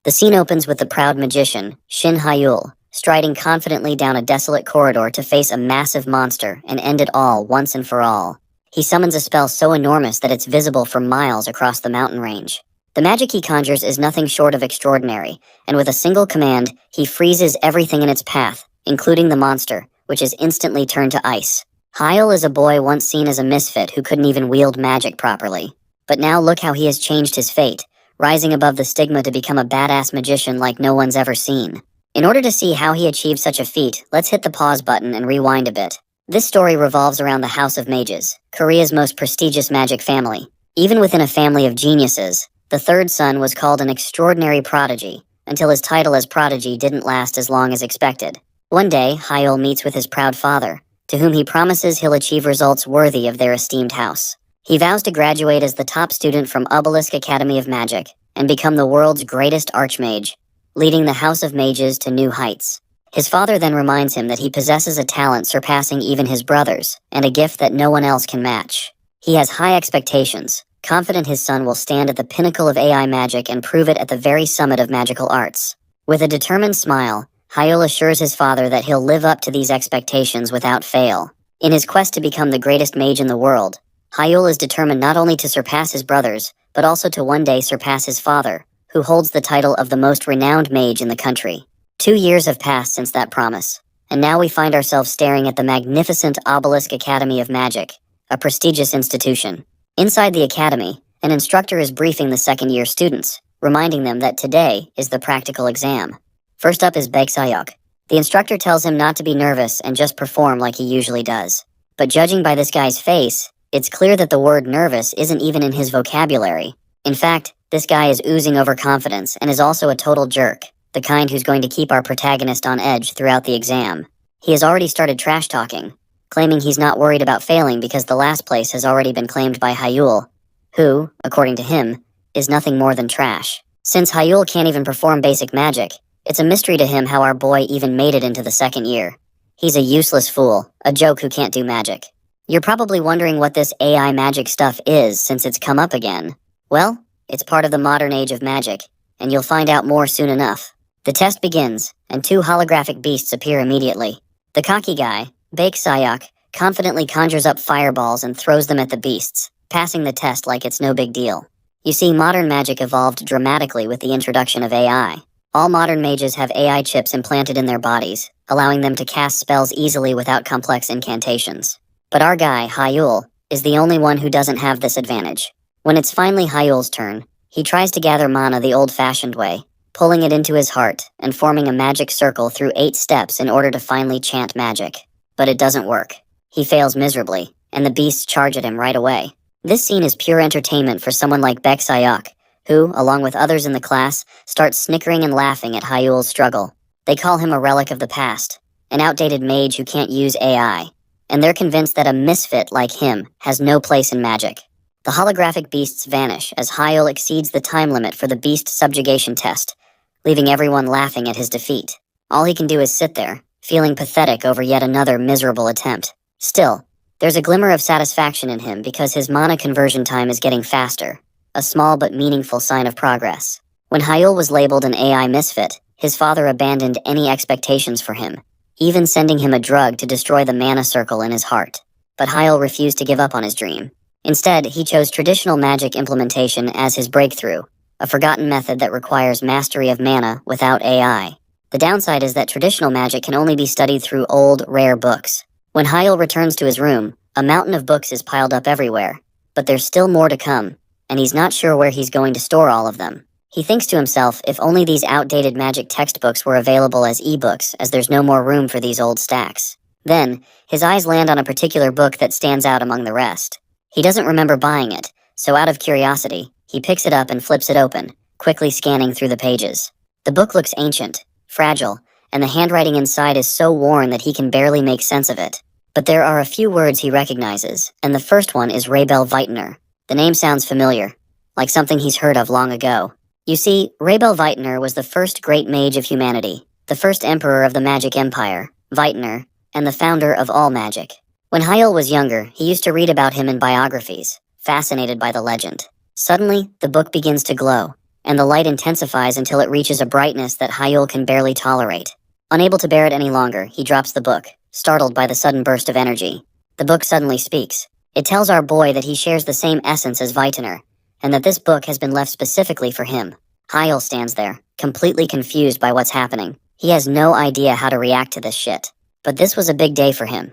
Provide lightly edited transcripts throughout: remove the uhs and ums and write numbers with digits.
The scene opens with the proud magician, Shin Hyul, striding confidently down a desolate corridor to face a massive monster and end it all once and for all. He summons a spell so enormous that it's visible for miles across the mountain range. The magic he conjures is nothing short of extraordinary, and with a single command, he freezes everything in its path, including the monster, which is instantly turned to ice. Hyul is a boy once seen as a misfit who couldn't even wield magic properly. But now look how he has changed his fate, rising above the stigma to become a badass magician like no one's ever seen. In order to see how he achieved such a feat, let's hit the pause button and rewind a bit. This story revolves around the House of Mages, Korea's most prestigious magic family. Even within a family of geniuses, the third son was called an extraordinary prodigy, until his title as prodigy didn't last as long as expected. One day, Hyul meets with his proud father, to whom he promises he'll achieve results worthy of their esteemed house. He vows to graduate as the top student from Obelisk Academy of Magic, and become the world's greatest archmage, leading the House of Mages to new heights. His father then reminds him that he possesses a talent surpassing even his brothers, and a gift that no one else can match. He has high expectations, confident his son will stand at the pinnacle of AI magic and prove it at the very summit of magical arts. With a determined smile, Hyul assures his father that he'll live up to these expectations without fail. In his quest to become the greatest mage in the world, Hyul is determined not only to surpass his brothers, but also to one day surpass his father, who holds the title of the most renowned mage in the country. 2 years have passed since that promise, and now we find ourselves staring at the magnificent Obelisk Academy of Magic, a prestigious institution. Inside the academy, an instructor is briefing the second-year students, reminding them that today is the practical exam. First up is Baeksayok. The instructor tells him not to be nervous and just perform like he usually does. But judging by this guy's face, it's clear that the word nervous isn't even in his vocabulary. In fact, this guy is oozing overconfidence and is also a total jerk, the kind who's going to keep our protagonist on edge throughout the exam. He has already started trash-talking, claiming he's not worried about failing because the last place has already been claimed by Hyul, who, according to him, is nothing more than trash. Since Hyul can't even perform basic magic, it's a mystery to him how our boy even made it into the second year. He's a useless fool, a joke who can't do magic. You're probably wondering what this AI magic stuff is since it's come up again. Well, it's part of the modern age of magic, and you'll find out more soon enough. The test begins, and 2 holographic beasts appear immediately. The cocky guy, Baeksayok, confidently conjures up fireballs and throws them at the beasts, passing the test like it's no big deal. You see, modern magic evolved dramatically with the introduction of AI. All modern mages have AI chips implanted in their bodies, allowing them to cast spells easily without complex incantations. But our guy, Hyul, is the only one who doesn't have this advantage. When it's finally Hyul's turn, he tries to gather mana the old-fashioned way, pulling it into his heart and forming a magic circle through 8 steps in order to finally chant magic. But it doesn't work. He fails miserably, and the beasts charge at him right away. This scene is pure entertainment for someone like Baeksayok, who, along with others in the class, starts snickering and laughing at Hyul's struggle. They call him a relic of the past, an outdated mage who can't use AI, and they're convinced that a misfit like him has no place in magic. The holographic beasts vanish as Hyul exceeds the time limit for the beast subjugation test, leaving everyone laughing at his defeat. All he can do is sit there, feeling pathetic over yet another miserable attempt. Still, there's a glimmer of satisfaction in him because his mana conversion time is getting faster, a small but meaningful sign of progress. When Hyul was labeled an AI misfit, his father abandoned any expectations for him, even sending him a drug to destroy the mana circle in his heart. But Hyul refused to give up on his dream. Instead, he chose traditional magic implementation as his breakthrough, a forgotten method that requires mastery of mana without AI. The downside is that traditional magic can only be studied through old, rare books. When Hyul returns to his room, a mountain of books is piled up everywhere, but there's still more to come, and he's not sure where he's going to store all of them. He thinks to himself, if only these outdated magic textbooks were available as ebooks, as there's no more room for these old stacks. Then, his eyes land on a particular book that stands out among the rest. He doesn't remember buying it, so out of curiosity, he picks it up and flips it open, quickly scanning through the pages. The book looks ancient, fragile, and the handwriting inside is so worn that he can barely make sense of it. But there are a few words he recognizes, and the first one is Raybel Weitner. The name sounds familiar, like something he's heard of long ago. You see, Raybel Weitner was the first great mage of humanity, the first emperor of the magic empire, Weitner, and the founder of all magic. When Hyul was younger, he used to read about him in biographies, fascinated by the legend. Suddenly, the book begins to glow, and the light intensifies until it reaches a brightness that Hyul can barely tolerate. Unable to bear it any longer, he drops the book, startled by the sudden burst of energy. The book suddenly speaks. It tells our boy that he shares the same essence as Vitaner, and that this book has been left specifically for him. Hyul stands there, completely confused by what's happening. He has no idea how to react to this shit. But this was a big day for him.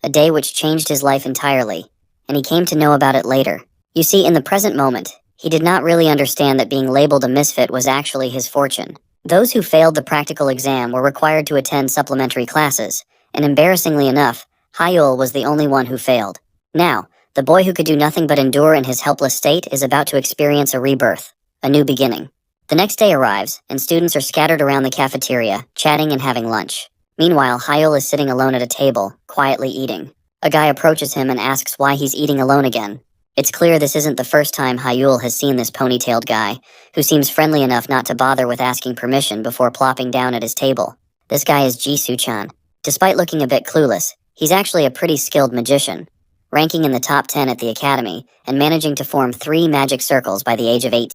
A day which changed his life entirely, and he came to know about it later. You see, in the present moment, he did not really understand that being labeled a misfit was actually his fortune. Those who failed the practical exam were required to attend supplementary classes, and embarrassingly enough, Hyul was the only one who failed. Now, the boy who could do nothing but endure in his helpless state is about to experience a rebirth, a new beginning. The next day arrives, and students are scattered around the cafeteria, chatting and having lunch. Meanwhile, Hyul is sitting alone at a table, quietly eating. A guy approaches him and asks why he's eating alone again. It's clear this isn't the first time Hyul has seen this ponytailed guy, who seems friendly enough not to bother with asking permission before plopping down at his table. This guy is Jisoo-chan. Despite looking a bit clueless, he's actually a pretty skilled magician, ranking in the top 10 at the academy, and managing to form 3 magic circles by the age of 18.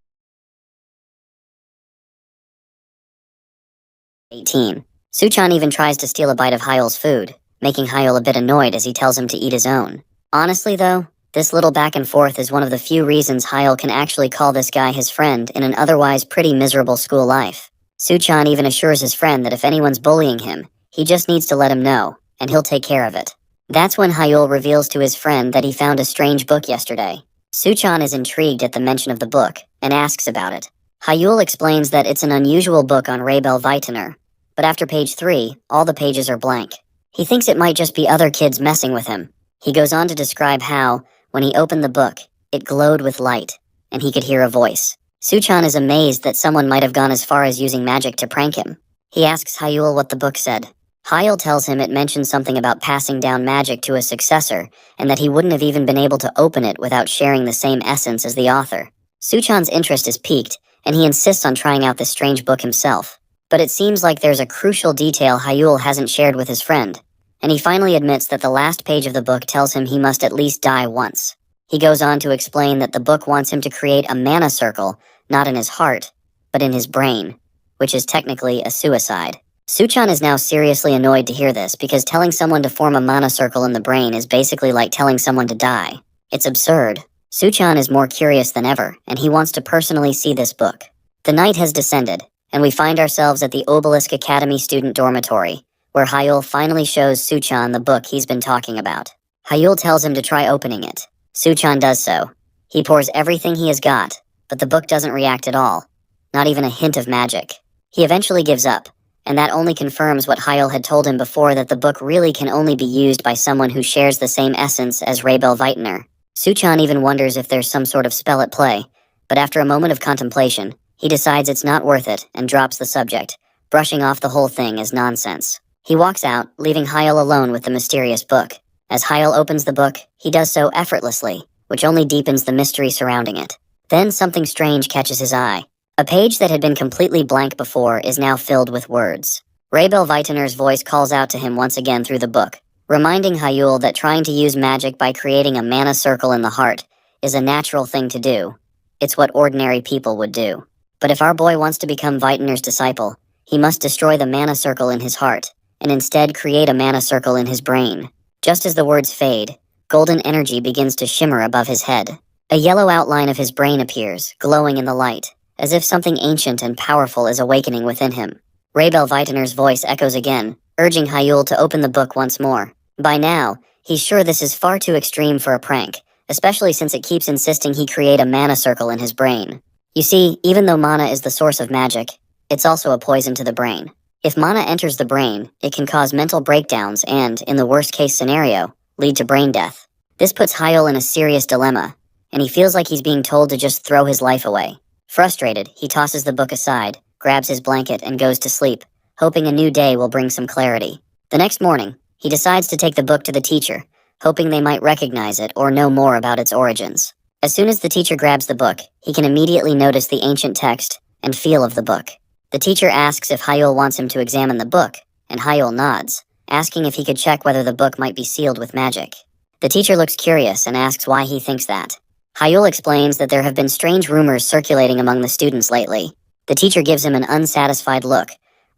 Soo-chan even tries to steal a bite of Hyul's food, making Hyul a bit annoyed as he tells him to eat his own. Honestly though, this little back and forth is one of the few reasons Hyul can actually call this guy his friend in an otherwise pretty miserable school life. Soo-chan even assures his friend that if anyone's bullying him, he just needs to let him know, and he'll take care of it. That's when Hyul reveals to his friend that he found a strange book yesterday. Soo-chan is intrigued at the mention of the book, and asks about it. Hyul explains that it's an unusual book on Rebel Vitaner, but after page 3, all the pages are blank. He thinks it might just be other kids messing with him. He goes on to describe how, when he opened the book, it glowed with light, and he could hear a voice. Soo-chan is amazed that someone might have gone as far as using magic to prank him. He asks Hyul what the book said. Hyul tells him it mentioned something about passing down magic to a successor, and that he wouldn't have even been able to open it without sharing the same essence as the author. Soo-chan's interest is piqued, and he insists on trying out this strange book himself. But it seems like there's a crucial detail Hyul hasn't shared with his friend, and he finally admits that the last page of the book tells him he must at least die once. He goes on to explain that the book wants him to create a mana circle, not in his heart, but in his brain, which is technically a suicide. Soo-chan is now seriously annoyed to hear this because telling someone to form a mana circle in the brain is basically like telling someone to die. It's absurd. Soo-chan is more curious than ever, and he wants to personally see this book. The night has descended, and we find ourselves at the Obelisk Academy student dormitory, where Hyul finally shows Soo-chan the book he's been talking about. Hyul tells him to try opening it. Soo-chan does so. He pours everything he has got, but the book doesn't react at all. Not even a hint of magic. He eventually gives up, and that only confirms what Hyul had told him before, that the book really can only be used by someone who shares the same essence as Rebel Vitaner. Soo-chan even wonders if there's some sort of spell at play, but after a moment of contemplation, he decides it's not worth it and drops the subject, brushing off the whole thing as nonsense. He walks out, leaving Hyul alone with the mysterious book. As Hyul opens the book, he does so effortlessly, which only deepens the mystery surrounding it. Then something strange catches his eye. A page that had been completely blank before is now filled with words. Rebel Vitaner's voice calls out to him once again through the book, reminding Hyul that trying to use magic by creating a mana circle in the heart is a natural thing to do. It's what ordinary people would do. But if our boy wants to become Vitaner's disciple, he must destroy the mana circle in his heart, and instead create a mana circle in his brain. Just as the words fade, golden energy begins to shimmer above his head. A yellow outline of his brain appears, glowing in the light, as if something ancient and powerful is awakening within him. Rebel Vitaner's voice echoes again, urging Hyul to open the book once more. By now, he's sure this is far too extreme for a prank, especially since it keeps insisting he create a mana circle in his brain. You see, even though mana is the source of magic, it's also a poison to the brain. If mana enters the brain, it can cause mental breakdowns and, in the worst-case scenario, lead to brain death. This puts Hyul in a serious dilemma, and he feels like he's being told to just throw his life away. Frustrated, he tosses the book aside, grabs his blanket, and goes to sleep, hoping a new day will bring some clarity. The next morning, he decides to take the book to the teacher, hoping they might recognize it or know more about its origins. As soon as the teacher grabs the book, he can immediately notice the ancient text and feel of the book. The teacher asks if Hyul wants him to examine the book, and Hyul nods, asking if he could check whether the book might be sealed with magic. The teacher looks curious and asks why he thinks that. Hyul explains that there have been strange rumors circulating among the students lately. The teacher gives him an unsatisfied look,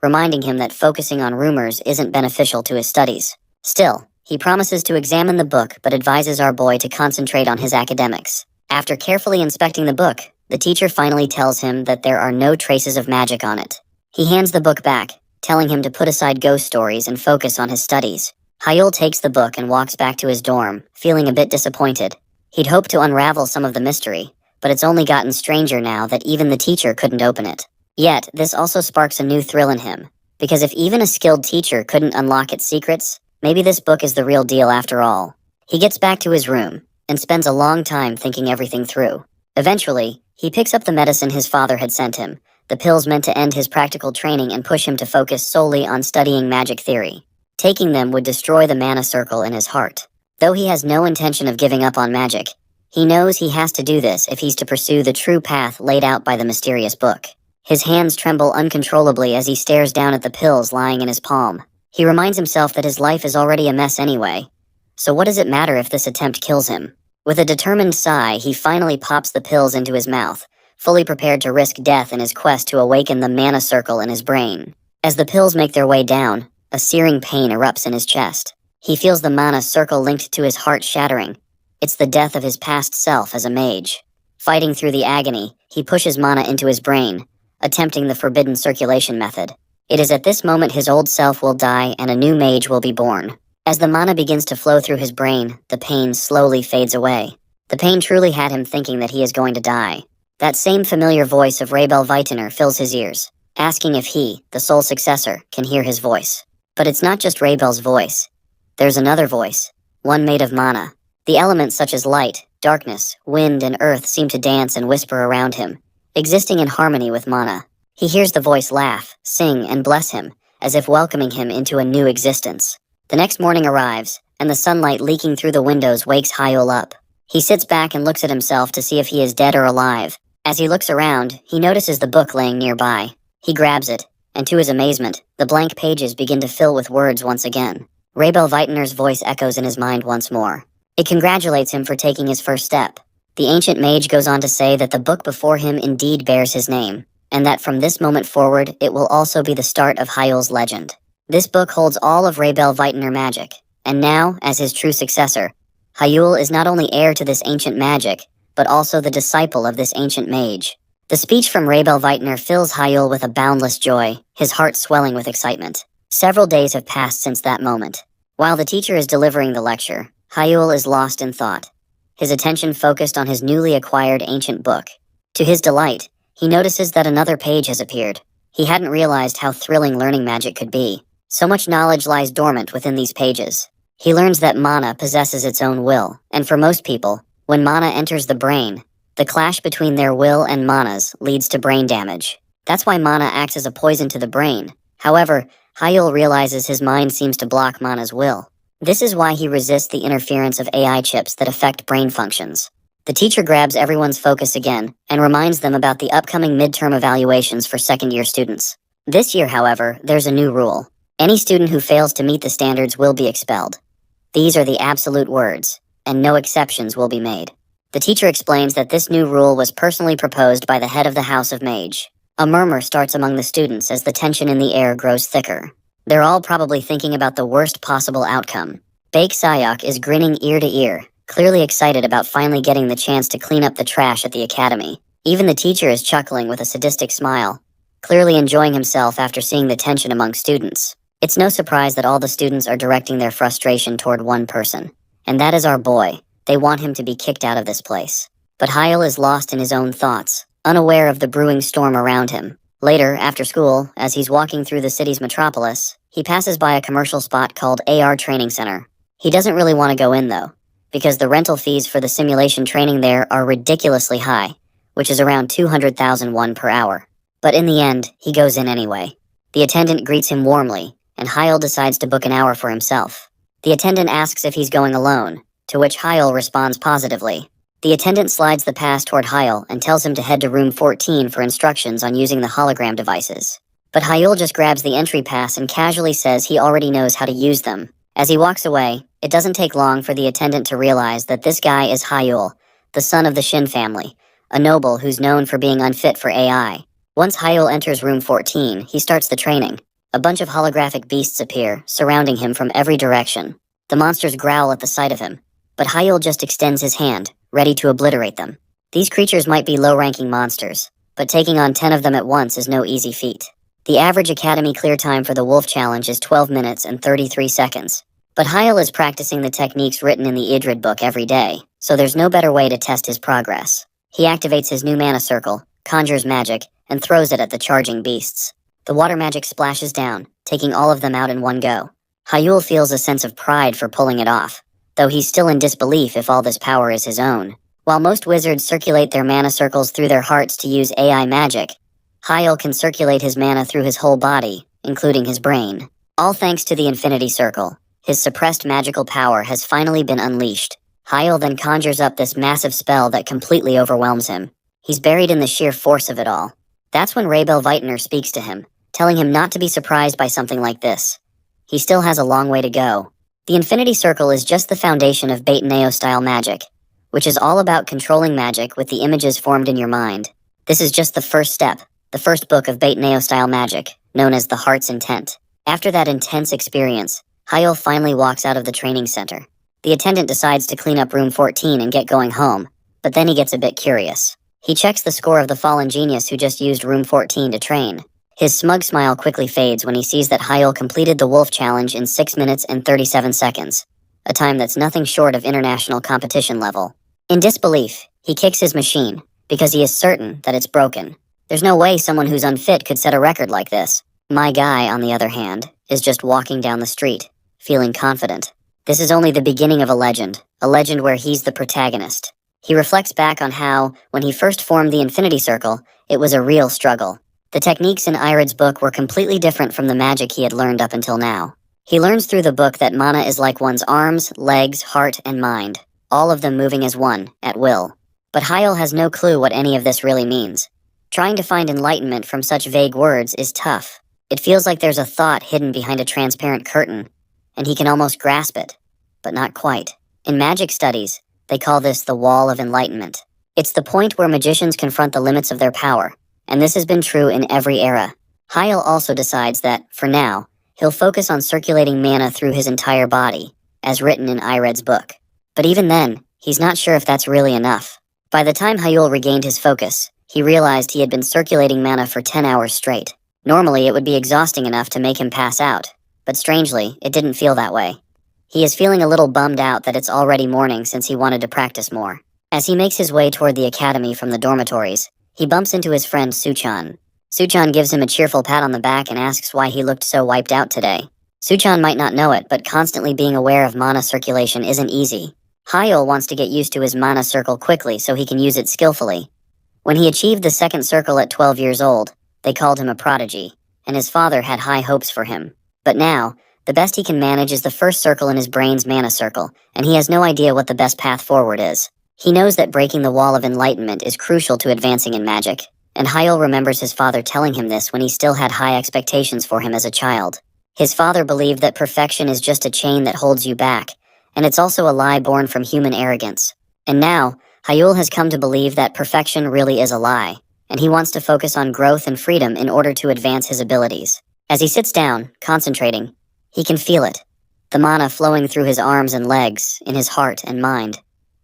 reminding him that focusing on rumors isn't beneficial to his studies. Still, he promises to examine the book but advises our boy to concentrate on his academics. After carefully inspecting the book, the teacher finally tells him that there are no traces of magic on it. He hands the book back, telling him to put aside ghost stories and focus on his studies. Hyul takes the book and walks back to his dorm, feeling a bit disappointed. He'd hoped to unravel some of the mystery, but it's only gotten stranger now that even the teacher couldn't open it. Yet, this also sparks a new thrill in him, because if even a skilled teacher couldn't unlock its secrets, maybe this book is the real deal after all. He gets back to his room, and spends a long time thinking everything through. Eventually, he picks up the medicine his father had sent him, the pills meant to end his practical training and push him to focus solely on studying magic theory. Taking them would destroy the mana circle in his heart. Though he has no intention of giving up on magic, he knows he has to do this if he's to pursue the true path laid out by the mysterious book. His hands tremble uncontrollably as he stares down at the pills lying in his palm. He reminds himself that his life is already a mess anyway. So what does it matter if this attempt kills him? With a determined sigh, he finally pops the pills into his mouth, fully prepared to risk death in his quest to awaken the mana circle in his brain. As the pills make their way down, a searing pain erupts in his chest. He feels the mana circle linked to his heart shattering. It's the death of his past self as a mage. Fighting through the agony, he pushes mana into his brain, attempting the forbidden circulation method. It is at this moment his old self will die and a new mage will be born. As the mana begins to flow through his brain, the pain slowly fades away. The pain truly had him thinking that he is going to die. That same familiar voice of Raybel Vitener fills his ears, asking if he, the sole successor, can hear his voice. But it's not just Raybel's voice. There's another voice, one made of mana. The elements such as light, darkness, wind, and earth seem to dance and whisper around him, existing in harmony with mana. He hears the voice laugh, sing, and bless him, as if welcoming him into a new existence. The next morning arrives, and the sunlight leaking through the windows wakes Hyul up. He sits back and looks at himself to see if he is dead or alive. As he looks around, he notices the book laying nearby. He grabs it, and to his amazement, the blank pages begin to fill with words once again. Raybel Vitener's voice echoes in his mind once more. It congratulates him for taking his first step. The ancient mage goes on to say that the book before him indeed bears his name, and that from this moment forward, it will also be the start of Hyul's legend. This book holds all of Raybel Vitener magic, and now, as his true successor, Hyul is not only heir to this ancient magic, but also the disciple of this ancient mage. The speech from Raybel Vitener fills Hyul with a boundless joy, his heart swelling with excitement. Several days have passed since that moment. While the teacher is delivering the lecture, Hyul is lost in thought, his attention focused on his newly acquired ancient book. To his delight, he notices that another page has appeared. He hadn't realized how thrilling learning magic could be. So much knowledge lies dormant within these pages. He learns that mana possesses its own will, and for most people, when mana enters the brain, the clash between their will and manas leads to brain damage. That's why mana acts as a poison to the brain. However, Hyul realizes his mind seems to block mana's will. This is why he resists the interference of AI chips that affect brain functions. The teacher grabs everyone's focus again and reminds them about the upcoming midterm evaluations for second-year students. This year, however, there's a new rule. Any student who fails to meet the standards will be expelled. These are the absolute words, and no exceptions will be made. The teacher explains that this new rule was personally proposed by the head of the House of Mage. A murmur starts among the students as the tension in the air grows thicker. They're all probably thinking about the worst possible outcome. Baek Sayok is grinning ear to ear, clearly excited about finally getting the chance to clean up the trash at the academy. Even the teacher is chuckling with a sadistic smile, clearly enjoying himself after seeing the tension among students. It's no surprise that all the students are directing their frustration toward one person, and that is our boy. They want him to be kicked out of this place. But Hyul is lost in his own thoughts, unaware of the brewing storm around him. Later, after school, as he's walking through the city's metropolis, he passes by a commercial spot called AR Training Center. He doesn't really want to go in, though, because the rental fees for the simulation training there are ridiculously high, which is around 200,000 won per hour. But in the end, he goes in anyway. The attendant greets him warmly, and Hyul decides to book an hour for himself. The attendant asks if he's going alone, to which Hyul responds positively. The attendant slides the pass toward Hyul and tells him to head to room 14 for instructions on using the hologram devices. But Hyul just grabs the entry pass and casually says he already knows how to use them. As he walks away, it doesn't take long for the attendant to realize that this guy is Hyul, the son of the Shin family, a noble who's known for being unfit for AI. Once Hyul enters room 14, he starts the training. A bunch of holographic beasts appear, surrounding him from every direction. The monsters growl at the sight of him, but Hyul just extends his hand, ready to obliterate them. These creatures might be low-ranking monsters, but taking on 10 of them at once is no easy feat. The average Academy clear time for the Wolf Challenge is 12 minutes and 33 seconds. But Hyul is practicing the techniques written in the Idrid book every day, so there's no better way to test his progress. He activates his new mana circle, conjures magic, and throws it at the charging beasts. The water magic splashes down, taking all of them out in one go. Hyul feels a sense of pride for pulling it off, though he's still in disbelief if all this power is his own. While most wizards circulate their mana circles through their hearts to use AI magic, Hyul can circulate his mana through his whole body, including his brain. All thanks to the Infinity Circle. His suppressed magical power has finally been unleashed. Hyul then conjures up this massive spell that completely overwhelms him. He's buried in the sheer force of it all. That's when Raybel Vitener speaks to him, telling him not to be surprised by something like this. He still has a long way to go. The Infinity Circle is just the foundation of Bait Neo-style magic, which is all about controlling magic with the images formed in your mind. This is just the first step, the first book of Bait Neo-style magic, known as the Heart's Intent. After that intense experience, Hyul finally walks out of the training center. The attendant decides to clean up room 14 and get going home, but then he gets a bit curious. He checks the score of the fallen genius who just used room 14 to train. His smug smile quickly fades when he sees that Hyul completed the Wolf Challenge in 6 minutes and 37 seconds, a time that's nothing short of international competition level. In disbelief, he kicks his machine, because he is certain that it's broken. There's no way someone who's unfit could set a record like this. My guy, on the other hand, is just walking down the street, feeling confident. This is only the beginning of a legend where he's the protagonist. He reflects back on how, when he first formed the Infinity Circle, it was a real struggle. The techniques in Irid's book were completely different from the magic he had learned up until now. He learns through the book that mana is like one's arms, legs, heart, and mind, all of them moving as one, at will. But Hyul has no clue what any of this really means. Trying to find enlightenment from such vague words is tough. It feels like there's a thought hidden behind a transparent curtain, and he can almost grasp it, but not quite. In magic studies, they call this the Wall of Enlightenment. It's the point where magicians confront the limits of their power, and this has been true in every era. Hyul also decides that, for now, he'll focus on circulating mana through his entire body, as written in Ired's book. But even then, he's not sure if that's really enough. By the time Hyul regained his focus, he realized he had been circulating mana for 10 hours straight. Normally, it would be exhausting enough to make him pass out, but strangely, it didn't feel that way. He is feeling a little bummed out that it's already morning since he wanted to practice more. As he makes his way toward the academy from the dormitories, he bumps into his friend Suchan. Suchan gives him a cheerful pat on the back and asks why he looked so wiped out today. Suchan might not know it, but constantly being aware of mana circulation isn't easy. Hyul wants to get used to his mana circle quickly so he can use it skillfully. When he achieved the second circle at 12 years old, they called him a prodigy, and his father had high hopes for him. But now, the best he can manage is the first circle in his brain's mana circle, and he has no idea what the best path forward is. He knows that breaking the Wall of Enlightenment is crucial to advancing in magic, and Hyul remembers his father telling him this when he still had high expectations for him as a child. His father believed that perfection is just a chain that holds you back, and it's also a lie born from human arrogance. And now, Hyul has come to believe that perfection really is a lie, and he wants to focus on growth and freedom in order to advance his abilities. As he sits down, concentrating, he can feel it, the mana flowing through his arms and legs, in his heart and mind,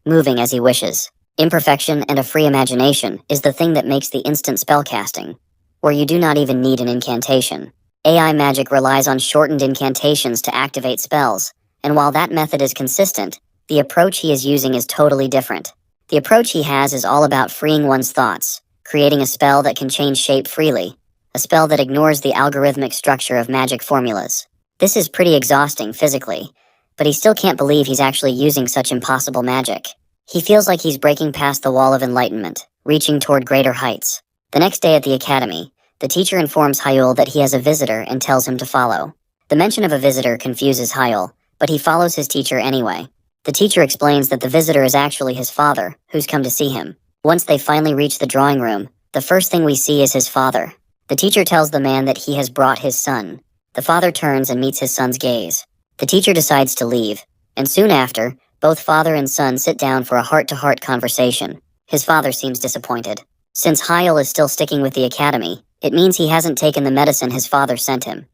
moving as he wishes. Imperfection and a free imagination is the thing that makes the instant spellcasting, where you do not even need an incantation. AI magic relies on shortened incantations to activate spells, and while that method is consistent, the approach he is using is totally different. The approach he has is all about freeing one's thoughts, creating a spell that can change shape freely, a spell that ignores the algorithmic structure of magic formulas. This is pretty exhausting physically, but he still can't believe he's actually using such impossible magic. He feels like he's breaking past the Wall of Enlightenment, reaching toward greater heights. The next day at the academy, the teacher informs Hyul that he has a visitor and tells him to follow. The mention of a visitor confuses Hyul, but he follows his teacher anyway. The teacher explains that the visitor is actually his father, who's come to see him. Once they finally reach the drawing room, the first thing we see is his father. The teacher tells the man that he has brought his son. The father turns and meets his son's gaze. The teacher decides to leave, and soon after, Both father and son sit down for a heart-to-heart conversation. His father seems disappointed. Since Hyel is still sticking with the academy, it means he hasn't taken the medicine his father sent him.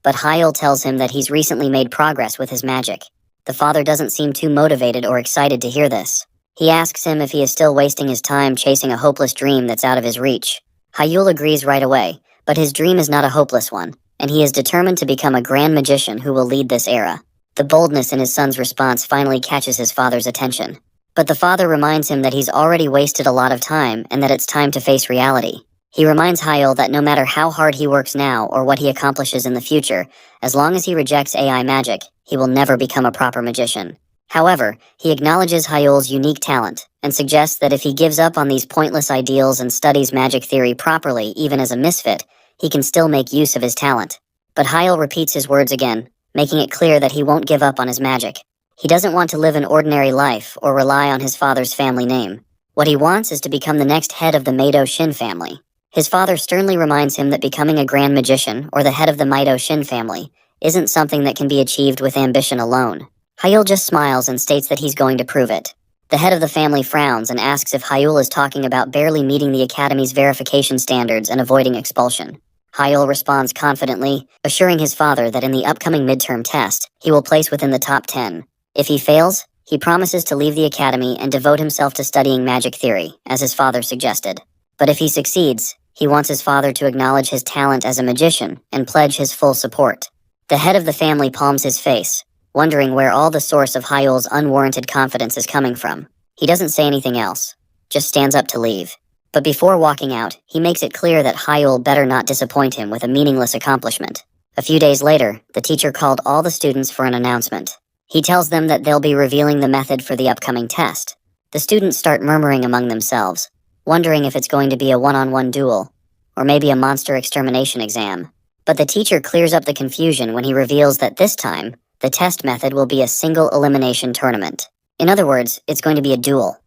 But Hyel tells him that he's recently made progress with his magic. The father doesn't seem too motivated or excited to hear this. He asks him if he is still wasting his time chasing a hopeless dream that's out of his reach. Hyel agrees right away, but his dream is not a hopeless one, and he is determined to become a grand magician who will lead this era. The boldness in his son's response finally catches his father's attention. But the father reminds him that he's already wasted a lot of time and that it's time to face reality. He reminds Hyel that no matter how hard he works now or what he accomplishes in the future, as long as he rejects AI magic, he will never become a proper magician. However, he acknowledges Hyel's unique talent and suggests that if he gives up on these pointless ideals and studies magic theory properly, even as a misfit, he can still make use of his talent. But Hyel repeats his words again, making it clear that he won't give up on his magic. He doesn't want to live an ordinary life or rely on his father's family name. What he wants is to become the next head of the Meido Shin family. His father sternly reminds him that becoming a grand magician or the head of the Meido Shin family isn't something that can be achieved with ambition alone. Hyel just smiles and states that he's going to prove it. The head of the family frowns and asks if Hyel is talking about barely meeting the academy's verification standards and avoiding expulsion. Hyel responds confidently, assuring his father that in the upcoming midterm test, he will place within the top 10. If he fails, he promises to leave the academy and devote himself to studying magic theory, as his father suggested. But if he succeeds, he wants his father to acknowledge his talent as a magician and pledge his full support. The head of the family palms his face, wondering where all the source of Hyel's unwarranted confidence is coming from. He doesn't say anything else, just stands up to leave. But before walking out, he makes it clear that Hyel better not disappoint him with a meaningless accomplishment. A few days later, the teacher called all the students for an announcement. He tells them that they'll be revealing the method for the upcoming test. The students start murmuring among themselves, wondering if it's going to be a one-on-one duel, or maybe a monster extermination exam. But the teacher clears up the confusion when he reveals that this time, the test method will be a single elimination tournament. In other words, it's going to be a duel.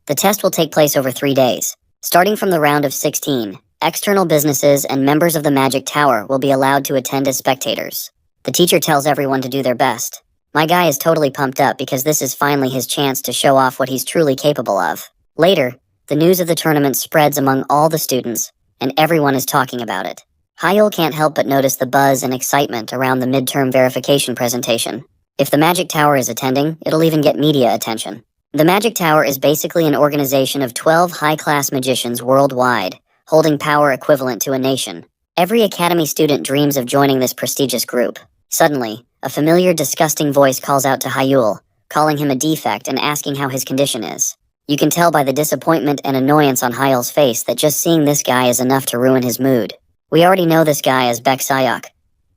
The test will take place over 3 days. Starting from the round of 16, external businesses and members of the Magic Tower will be allowed to attend as spectators. The teacher tells everyone to do their best. My guy is totally pumped up because this is finally his chance to show off what he's truly capable of. Later, the news of the tournament spreads among all the students, and everyone is talking about it. Hyel can't help but notice the buzz and excitement around the midterm verification presentation. If the Magic Tower is attending, it'll even get media attention. The Magic Tower is basically an organization of 12 high-class magicians worldwide, holding power equivalent to a nation. Every academy student dreams of joining this prestigious group. Suddenly, a familiar, disgusting voice calls out to Hyel, calling him a defect and asking how his condition is. You can tell by the disappointment and annoyance on Hyel's face that just seeing this guy is enough to ruin his mood. We already know this guy as Baek Sayok,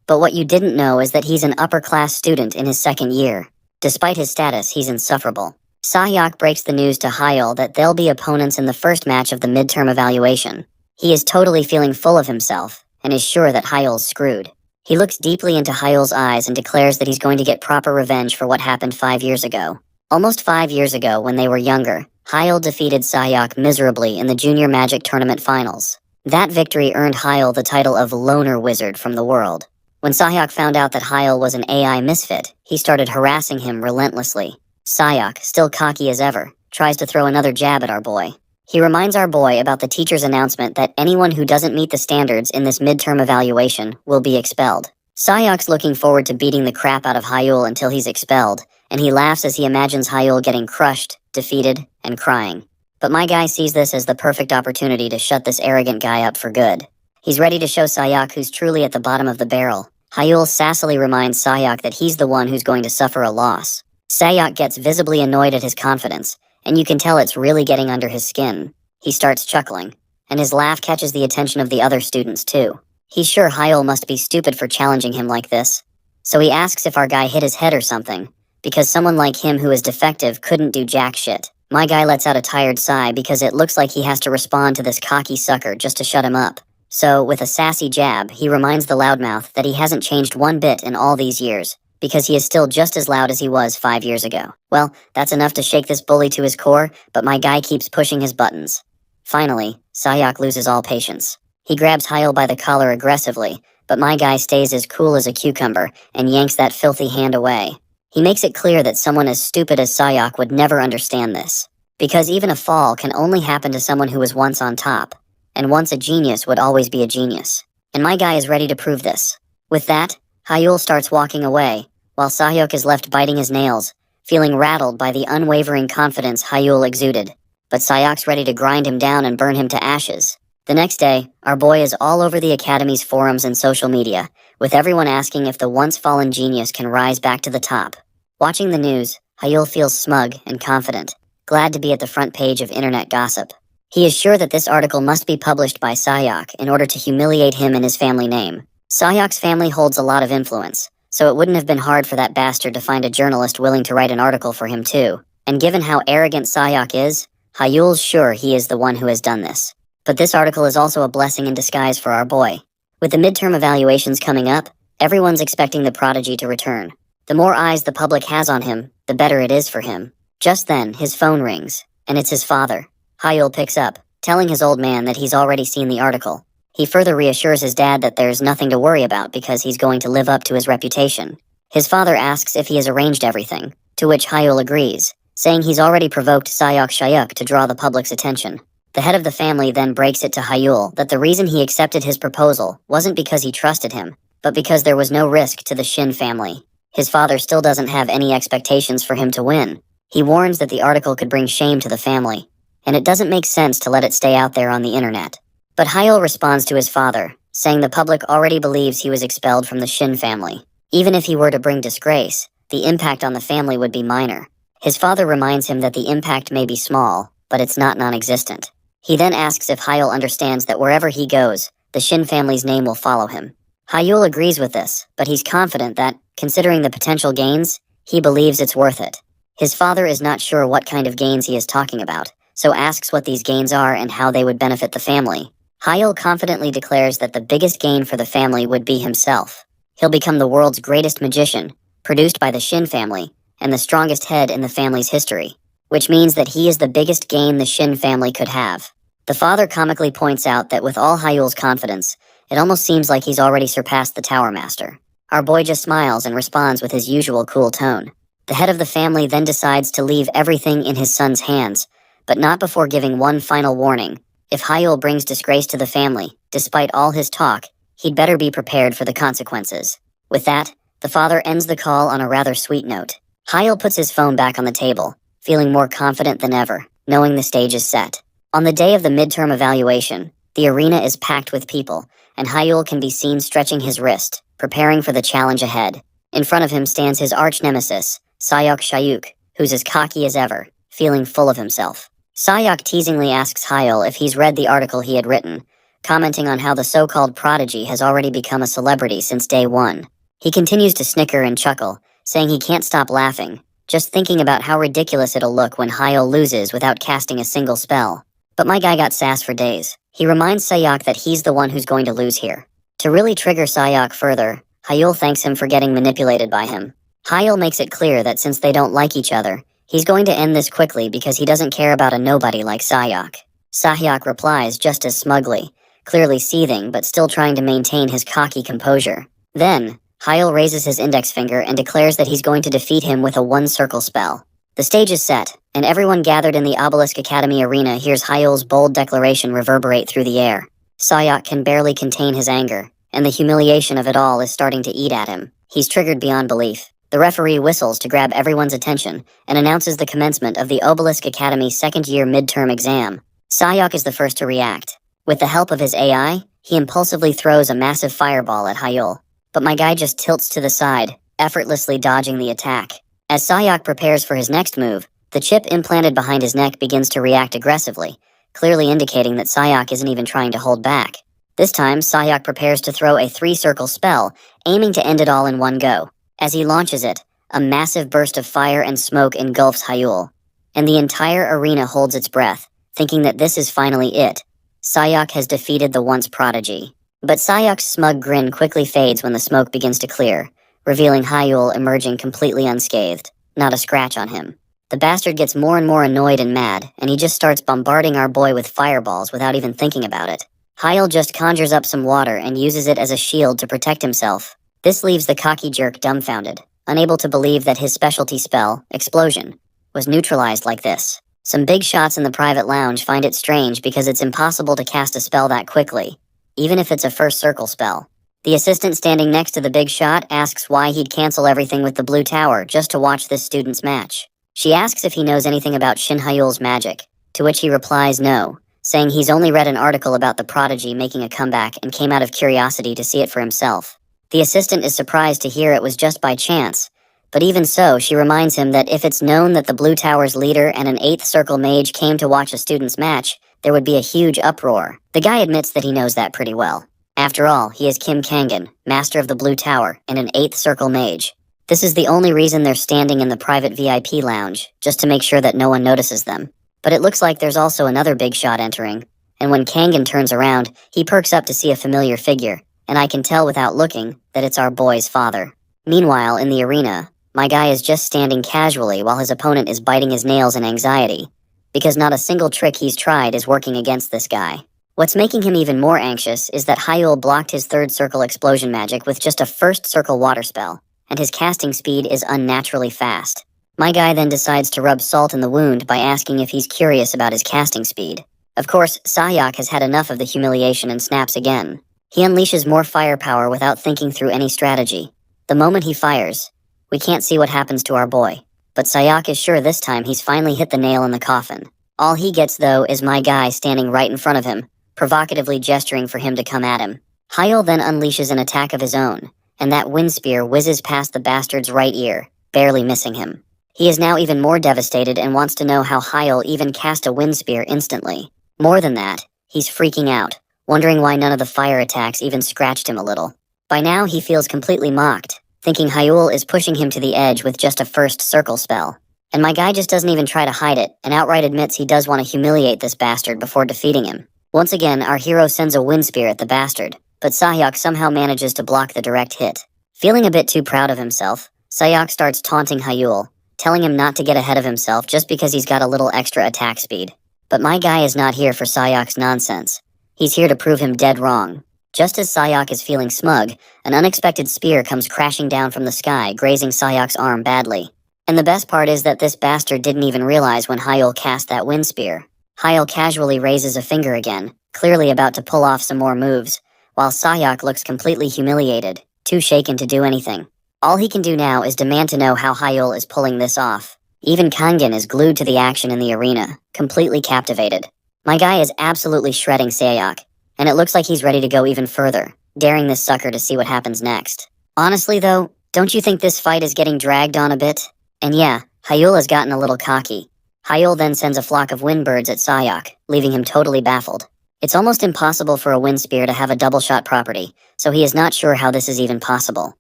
but what you didn't know is that he's an upper-class student in his second year. Despite his status, he's insufferable. Sayok breaks the news to Hyel that they'll be opponents in the first match of the midterm evaluation. He is totally feeling full of himself, and is sure that Hyel's screwed. He looks deeply into Hyel's eyes and declares that he's going to get proper revenge for what happened 5 years ago. Almost 5 years ago, when they were younger, Hyel defeated Sayok miserably in the Junior Magic Tournament Finals. That victory earned Hyel the title of Loner Wizard from the world. When Sayok found out that Hyel was an AI misfit, he started harassing him relentlessly. Sayok, still cocky as ever, tries to throw another jab at our boy. He reminds our boy about the teacher's announcement that anyone who doesn't meet the standards in this midterm evaluation will be expelled. Sayok's looking forward to beating the crap out of Hyel until he's expelled, and he laughs as he imagines Hyel getting crushed, defeated, and crying. But my guy sees this as the perfect opportunity to shut this arrogant guy up for good. He's ready to show Sayok who's truly at the bottom of the barrel. Hyel sassily reminds Sayok that he's the one who's going to suffer a loss. Sayok gets visibly annoyed at his confidence, and you can tell it's really getting under his skin. He starts chuckling, and his laugh catches the attention of the other students too. He's sure Hyel must be stupid for challenging him like this. So he asks if our guy hit his head or something, because someone like him who is defective couldn't do jack shit. My guy lets out a tired sigh because it looks like he has to respond to this cocky sucker just to shut him up. So, with a sassy jab, he reminds the loudmouth that he hasn't changed one bit in all these years, because he is still just as loud as he was 5 years ago. Well, that's enough to shake this bully to his core, but my guy keeps pushing his buttons. Finally, Sayok loses all patience. He grabs Hyel by the collar aggressively, but my guy stays as cool as a cucumber and yanks that filthy hand away. He makes it clear that someone as stupid as Sayok would never understand this, because even a fall can only happen to someone who was once on top, and once a genius would always be a genius. And my guy is ready to prove this. With that, Hyul starts walking away, while Sayok is left biting his nails, feeling rattled by the unwavering confidence Hyul exuded. But Sayok's ready to grind him down and burn him to ashes. The next day, our boy is all over the Academy's forums and social media, with everyone asking if the once-fallen genius can rise back to the top. Watching the news, Hyul feels smug and confident, glad to be at the front page of internet gossip. He is sure that this article must be published by Sayok in order to humiliate him and his family name. Sayok's family holds a lot of influence, so it wouldn't have been hard for that bastard to find a journalist willing to write an article for him too. And given how arrogant Sayok is, Hyul's sure he is the one who has done this. But this article is also a blessing in disguise for our boy. With the midterm evaluations coming up, everyone's expecting the prodigy to return. The more eyes the public has on him, the better it is for him. Just then, his phone rings, and it's his father. Hyul picks up, telling his old man that he's already seen the article. He further reassures his dad that there's nothing to worry about because he's going to live up to his reputation. His father asks if he has arranged everything, to which Hyul agrees, saying he's already provoked Sayok to draw the public's attention. The head of the family then breaks it to Hyul that the reason he accepted his proposal wasn't because he trusted him, but because there was no risk to the Shin family. His father still doesn't have any expectations for him to win. He warns that the article could bring shame to the family, and it doesn't make sense to let it stay out there on the internet. But Hyul responds to his father, saying the public already believes he was expelled from the Shin family. Even if he were to bring disgrace, the impact on the family would be minor. His father reminds him that the impact may be small, but it's not non-existent. He then asks if Hyul understands that wherever he goes, the Shin family's name will follow him. Hyul agrees with this, but he's confident that, considering the potential gains, he believes it's worth it. His father is not sure what kind of gains he is talking about, so asks what these gains are and how they would benefit the family. Hyul confidently declares that the biggest gain for the family would be himself. He'll become the world's greatest magician, produced by the Shin family, and the strongest head in the family's history, which means that he is the biggest gain the Shin family could have. The father comically points out that with all Hyul's confidence, it almost seems like he's already surpassed the Tower Master. Our boy just smiles and responds with his usual cool tone. The head of the family then decides to leave everything in his son's hands, but not before giving one final warning. If Hyul brings disgrace to the family, despite all his talk, he'd better be prepared for the consequences. With that, the father ends the call on a rather sweet note. Hyul puts his phone back on the table, feeling more confident than ever, knowing the stage is set. On the day of the midterm evaluation, the arena is packed with people, and Hyul can be seen stretching his wrist, preparing for the challenge ahead. In front of him stands his arch-nemesis, Sayok, who's as cocky as ever, feeling full of himself. Sayok teasingly asks Hyul if he's read the article he had written, commenting on how the so-called prodigy has already become a celebrity since day one. He continues to snicker and chuckle, saying he can't stop laughing, just thinking about how ridiculous it'll look when Hyul loses without casting a single spell. But my guy got sass for days. He reminds Sayok that he's the one who's going to lose here. To really trigger Sayok further, Hyul thanks him for getting manipulated by him. Hyul makes it clear that since they don't like each other, he's going to end this quickly because he doesn't care about a nobody like Sayok. Sayok replies just as smugly, clearly seething but still trying to maintain his cocky composure. Then, Hyul raises his index finger and declares that he's going to defeat him with a one-circle spell. The stage is set, and everyone gathered in the Obelisk Academy arena hears Hyul's bold declaration reverberate through the air. Sayok can barely contain his anger, and the humiliation of it all is starting to eat at him. He's triggered beyond belief. The referee whistles to grab everyone's attention and announces the commencement of the Obelisk Academy second-year midterm exam. Sayok is the first to react. With the help of his AI, he impulsively throws a massive fireball at Hyul, but my guy just tilts to the side, effortlessly dodging the attack. As Sayok prepares for his next move, the chip implanted behind his neck begins to react aggressively, clearly indicating that Sayok isn't even trying to hold back. This time, Sayok prepares to throw a three-circle spell, aiming to end it all in one go. As he launches it, a massive burst of fire and smoke engulfs Hyul, and the entire arena holds its breath, thinking that this is finally it. Sayok has defeated the once prodigy. But Sayok's smug grin quickly fades when the smoke begins to clear, revealing Hyul emerging completely unscathed, not a scratch on him. The bastard gets more and more annoyed and mad, and he just starts bombarding our boy with fireballs without even thinking about it. Hyul just conjures up some water and uses it as a shield to protect himself. This leaves the cocky jerk dumbfounded, unable to believe that his specialty spell, Explosion, was neutralized like this. Some big shots in the private lounge find it strange because it's impossible to cast a spell that quickly, even if it's a first circle spell. The assistant standing next to the big shot asks why he'd cancel everything with the blue tower just to watch this student's match. She asks if he knows anything about Shin Hyul's magic, to which he replies no, saying he's only read an article about the prodigy making a comeback and came out of curiosity to see it for himself. The assistant is surprised to hear it was just by chance, but even so, she reminds him that if it's known that the Blue Tower's leader and an 8th Circle mage came to watch a student's match, there would be a huge uproar. The guy admits that he knows that pretty well. After all, he is Kim Kangen, master of the Blue Tower, and an 8th Circle mage. This is the only reason they're standing in the private VIP lounge, just to make sure that no one notices them. But it looks like there's also another big shot entering, and when Kangen turns around, he perks up to see a familiar figure, and I can tell without looking that it's our boy's father. Meanwhile, in the arena, my guy is just standing casually while his opponent is biting his nails in anxiety, because not a single trick he's tried is working against this guy. What's making him even more anxious is that Hyul blocked his 3rd circle explosion magic with just a 1st circle water spell, and his casting speed is unnaturally fast. My guy then decides to rub salt in the wound by asking if he's curious about his casting speed. Of course, Sahyok has had enough of the humiliation and snaps again. He unleashes more firepower without thinking through any strategy. The moment he fires, we can't see what happens to our boy, but Sahyok is sure this time he's finally hit the nail in the coffin. All he gets, though, is my guy standing right in front of him, provocatively gesturing for him to come at him. Hyul then unleashes an attack of his own, and that wind spear whizzes past the bastard's right ear, barely missing him. He is now even more devastated and wants to know how Hyul even cast a wind spear instantly. More than that, he's freaking out, wondering why none of the fire attacks even scratched him a little. By now, he feels completely mocked, thinking Hyul is pushing him to the edge with just a 1st circle spell. And my guy just doesn't even try to hide it, and outright admits he does want to humiliate this bastard before defeating him. Once again, our hero sends a wind spear at the bastard, but Sahyok somehow manages to block the direct hit. Feeling a bit too proud of himself, Sahyok starts taunting Hyul, telling him not to get ahead of himself just because he's got a little extra attack speed. But my guy is not here for Sahyok's nonsense. He's here to prove him dead wrong. Just as Sahyok is feeling smug, an unexpected spear comes crashing down from the sky, grazing Sahyok's arm badly. And the best part is that this bastard didn't even realize when Hyul cast that wind spear. Hyul casually raises a finger again, clearly about to pull off some more moves, while Sahyok looks completely humiliated, too shaken to do anything. All he can do now is demand to know how Hyul is pulling this off. Even Kangen is glued to the action in the arena, completely captivated. My guy is absolutely shredding Sahyok, and it looks like he's ready to go even further, daring this sucker to see what happens next. Honestly though, don't you think this fight is getting dragged on a bit? And yeah, Hyul has gotten a little cocky. Hyul then sends a flock of wind birds at Sahyok, leaving him totally baffled. It's almost impossible for a wind spear to have a double shot property, so he is not sure how this is even possible.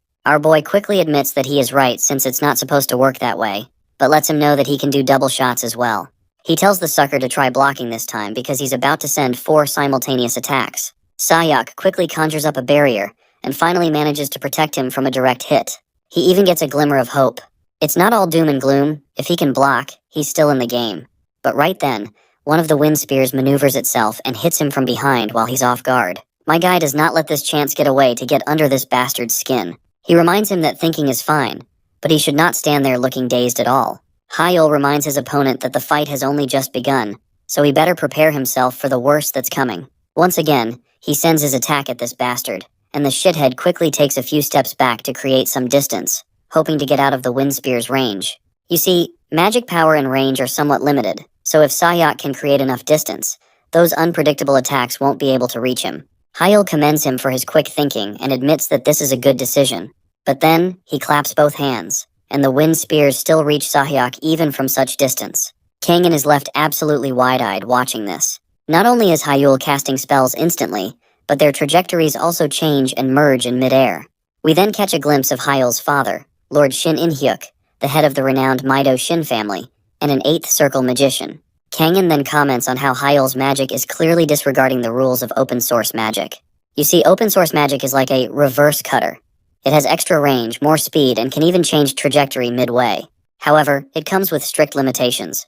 Our boy quickly admits that he is right since it's not supposed to work that way, but lets him know that he can do double shots as well. He tells the sucker to try blocking this time because he's about to send 4 simultaneous attacks. Sahyok quickly conjures up a barrier, and finally manages to protect him from a direct hit. He even gets a glimmer of hope. It's not all doom and gloom. If he can block, he's still in the game. But right then, one of the wind spears maneuvers itself and hits him from behind while he's off guard. My guy does not let this chance get away to get under this bastard's skin. He reminds him that thinking is fine, but he should not stand there looking dazed at all. Hyul reminds his opponent that the fight has only just begun, so he better prepare himself for the worst that's coming. Once again, he sends his attack at this bastard, and the shithead quickly takes a few steps back to create some distance, hoping to get out of the wind spear's range. You see, magic power and range are somewhat limited, so if Sahyok can create enough distance, those unpredictable attacks won't be able to reach him. Hyul commends him for his quick thinking and admits that this is a good decision. But then, he claps both hands, and the wind spears still reach Sahyok even from such distance. Kangen is left absolutely wide-eyed watching this. Not only is Hyul casting spells instantly, but their trajectories also change and merge in midair. We then catch a glimpse of Hyul's father, Lord Shin In-hyuk, the head of the renowned Maido Shin family, and an 8th circle magician. Kangen then comments on how Hyul's magic is clearly disregarding the rules of open-source magic. You see, open-source magic is like a reverse cutter. It has extra range, more speed, and can even change trajectory midway. However, it comes with strict limitations.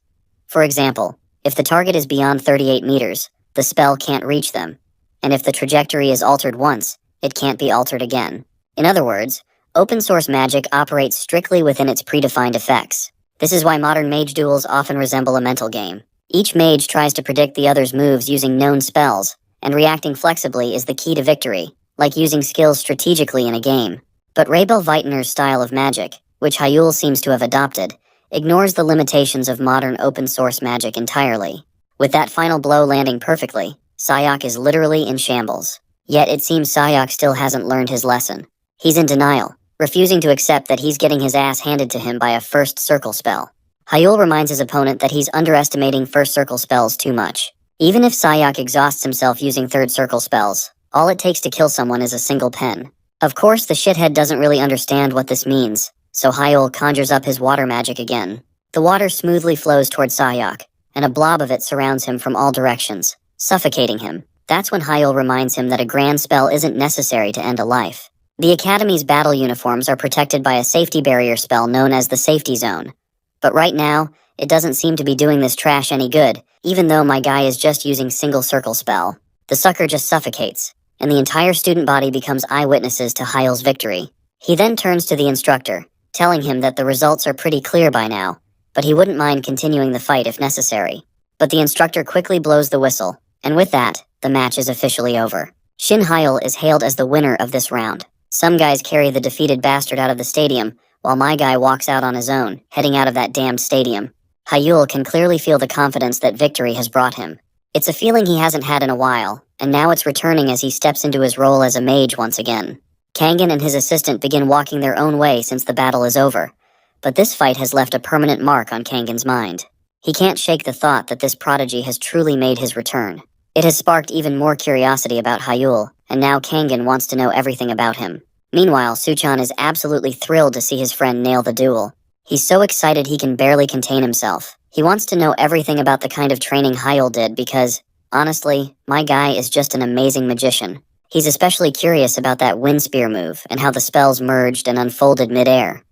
For example, if the target is beyond 38 meters, the spell can't reach them, and if the trajectory is altered once, it can't be altered again. In other words, Open source magic operates strictly within its predefined effects. This is why modern mage duels often resemble a mental game. Each mage tries to predict the other's moves using known spells, and reacting flexibly is the key to victory, like using skills strategically in a game. But Raybel Vitener's style of magic, which Hyul seems to have adopted, ignores the limitations of modern open-source magic entirely. With that final blow landing perfectly, Sayok is literally in shambles. Yet it seems Sayok still hasn't learned his lesson. He's in denial, refusing to accept that he's getting his ass handed to him by a first circle spell. Hyul reminds his opponent that he's underestimating first circle spells too much. Even if Sayok exhausts himself using third circle spells, all it takes to kill someone is a single pen. Of course, the shithead doesn't really understand what this means, so Hyul conjures up his water magic again. The water smoothly flows towards Sayok, and a blob of it surrounds him from all directions, suffocating him. That's when Hyul reminds him that a grand spell isn't necessary to end a life. The Academy's battle uniforms are protected by a safety barrier spell known as the Safety Zone. But right now, it doesn't seem to be doing this trash any good, even though my guy is just using single circle spell. The sucker just suffocates, and the entire student body becomes eyewitnesses to Hyul's victory. He then turns to the instructor, telling him that the results are pretty clear by now, but he wouldn't mind continuing the fight if necessary. But the instructor quickly blows the whistle, and with that, the match is officially over. Shin Hyul is hailed as the winner of this round. Some guys carry the defeated bastard out of the stadium, while my guy walks out on his own, heading out of that damned stadium. Hyul can clearly feel the confidence that victory has brought him. It's a feeling he hasn't had in a while, and now it's returning as he steps into his role as a mage once again. Kangen and his assistant begin walking their own way since the battle is over, but this fight has left a permanent mark on Kangen's mind. He can't shake the thought that this prodigy has truly made his return. It has sparked even more curiosity about Hyul, and now Kangen wants to know everything about him. Meanwhile, Suchan is absolutely thrilled to see his friend nail the duel. He's so excited he can barely contain himself. He wants to know everything about the kind of training Hyul did because, honestly, my guy is just an amazing magician. He's especially curious about that wind spear move and how the spells merged and unfolded mid-air.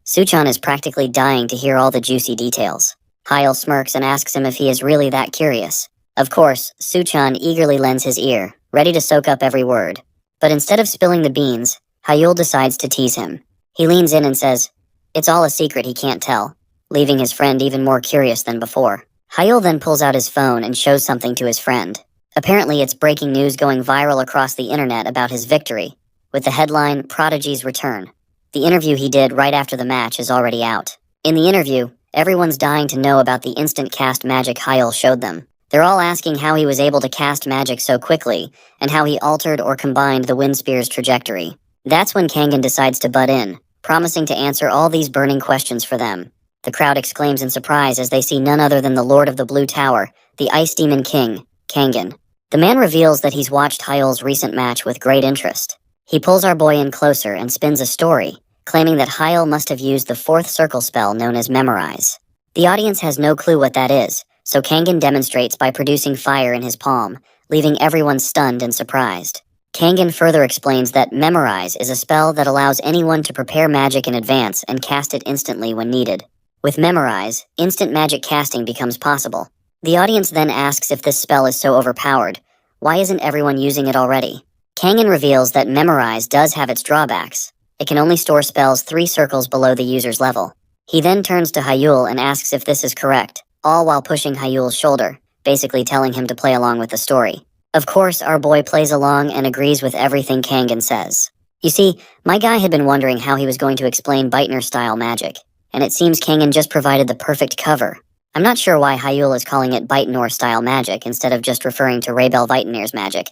Suchan is practically dying to hear all the juicy details. Hyul smirks and asks him if he is really that curious. Of course, Suchan eagerly lends his ear, ready to soak up every word. But instead of spilling the beans, Hyul decides to tease him. He leans in and says, it's all a secret he can't tell, leaving his friend even more curious than before. Hyul then pulls out his phone and shows something to his friend. Apparently it's breaking news going viral across the internet about his victory, with the headline, Prodigy's Return. The interview he did right after the match is already out. In the interview, everyone's dying to know about the instant cast magic Hyul showed them. They're all asking how he was able to cast magic so quickly, and how he altered or combined the wind spear's trajectory. That's when Kangen decides to butt in, promising to answer all these burning questions for them. The crowd exclaims in surprise as they see none other than the Lord of the Blue Tower, the Ice Demon King, Kangen. The man reveals that he's watched Hyul's recent match with great interest. He pulls our boy in closer and spins a story, claiming that Hyul must have used the fourth circle spell known as Memorize. The audience has no clue what that is, so Kangen demonstrates by producing fire in his palm, leaving everyone stunned and surprised. Kangen further explains that Memorize is a spell that allows anyone to prepare magic in advance and cast it instantly when needed. With Memorize, instant magic casting becomes possible. The audience then asks if this spell is so overpowered. Why isn't everyone using it already? Kangen reveals that Memorize does have its drawbacks. It can only store spells 3 circles below the user's level. He then turns to Hyul and asks if this is correct, all while pushing Hyul's shoulder, basically telling him to play along with the story. Of course, our boy plays along and agrees with everything Kangen says. You see, my guy had been wondering how he was going to explain Beitner-style magic, and it seems Kangen just provided the perfect cover. I'm not sure why Hyul is calling it Beitner-style magic instead of just referring to Raybel Vitener's magic,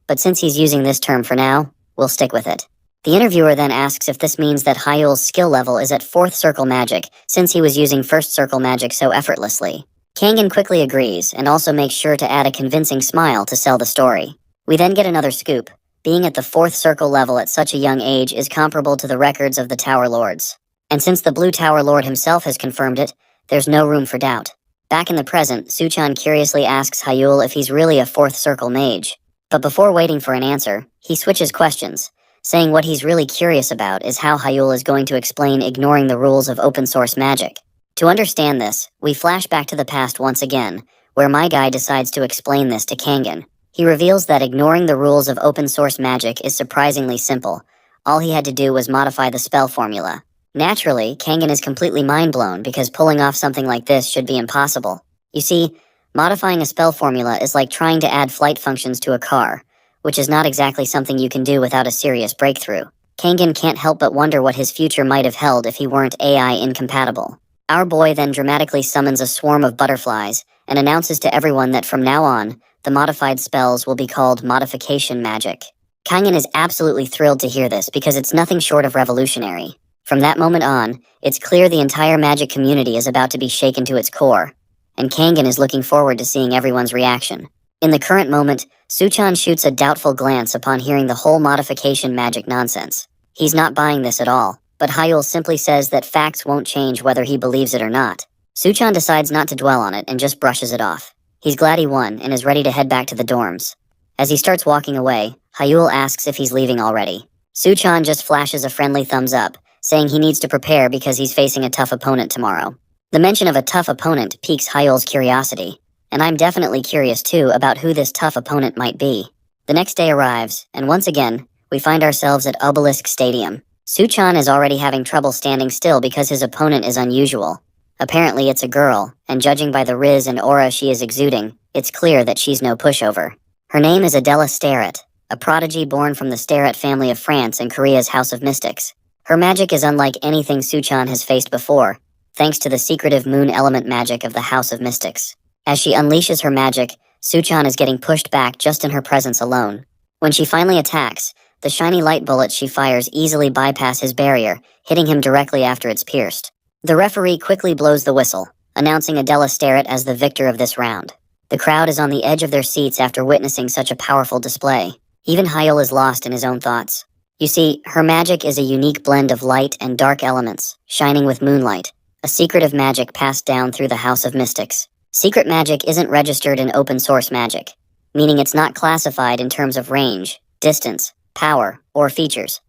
but since he's using this term for now, we'll stick with it. The interviewer then asks if this means that Hyul's skill level is at 4th circle magic, since he was using 1st circle magic so effortlessly. Kangen quickly agrees, and also makes sure to add a convincing smile to sell the story. We then get another scoop. Being at the 4th circle level at such a young age is comparable to the records of the Tower Lords. And since the Blue Tower Lord himself has confirmed it, there's no room for doubt. Back in the present, Suchan curiously asks Hyul if he's really a 4th circle mage. But before waiting for an answer, he switches questions, saying what he's really curious about is how Hyul is going to explain ignoring the rules of open source magic. To understand this, we flash back to the past once again, where my guy decides to explain this to Kangen. He reveals that ignoring the rules of open source magic is surprisingly simple. All he had to do was modify the spell formula. Naturally, Kangen is completely mind-blown because pulling off something like this should be impossible. You see, modifying a spell formula is like trying to add flight functions to a car, which is not exactly something you can do without a serious breakthrough. Kangen can't help but wonder what his future might have held if he weren't AI incompatible. Our boy then dramatically summons a swarm of butterflies and announces to everyone that from now on, the modified spells will be called modification magic. Kangen is absolutely thrilled to hear this because it's nothing short of revolutionary. From that moment on, it's clear the entire magic community is about to be shaken to its core, and Kangen is looking forward to seeing everyone's reaction. In the current moment, Suchan shoots a doubtful glance upon hearing the whole modification magic nonsense. He's not buying this at all, but Hyul simply says that facts won't change whether he believes it or not. Suchan decides not to dwell on it and just brushes it off. He's glad he won and is ready to head back to the dorms. As he starts walking away, Hyul asks if he's leaving already. Suchan just flashes a friendly thumbs up, saying he needs to prepare because he's facing a tough opponent tomorrow. The mention of a tough opponent piques Hyul's curiosity, and I'm definitely curious too about who this tough opponent might be. The next day arrives, and once again, we find ourselves at Obelisk Stadium. Suchan is already having trouble standing still because his opponent is unusual. Apparently it's a girl, and judging by the riz and aura she is exuding, it's clear that she's no pushover. Her name is Adela Starrett, a prodigy born from the Starrett family of France and Korea's House of Mystics. Her magic is unlike anything Suchan has faced before, thanks to the secretive moon element magic of the House of Mystics. As she unleashes her magic, Suchan is getting pushed back just in her presence alone. When she finally attacks, the shiny light bullets she fires easily bypass his barrier, hitting him directly after it's pierced. The referee quickly blows the whistle, announcing Adela Starrett as the victor of this round. The crowd is on the edge of their seats after witnessing such a powerful display. Even Hyul is lost in his own thoughts. You see, her magic is a unique blend of light and dark elements, shining with moonlight, a secretive magic passed down through the House of Mystics. Secret magic isn't registered in open-source magic, meaning it's not classified in terms of range, distance, power, or features.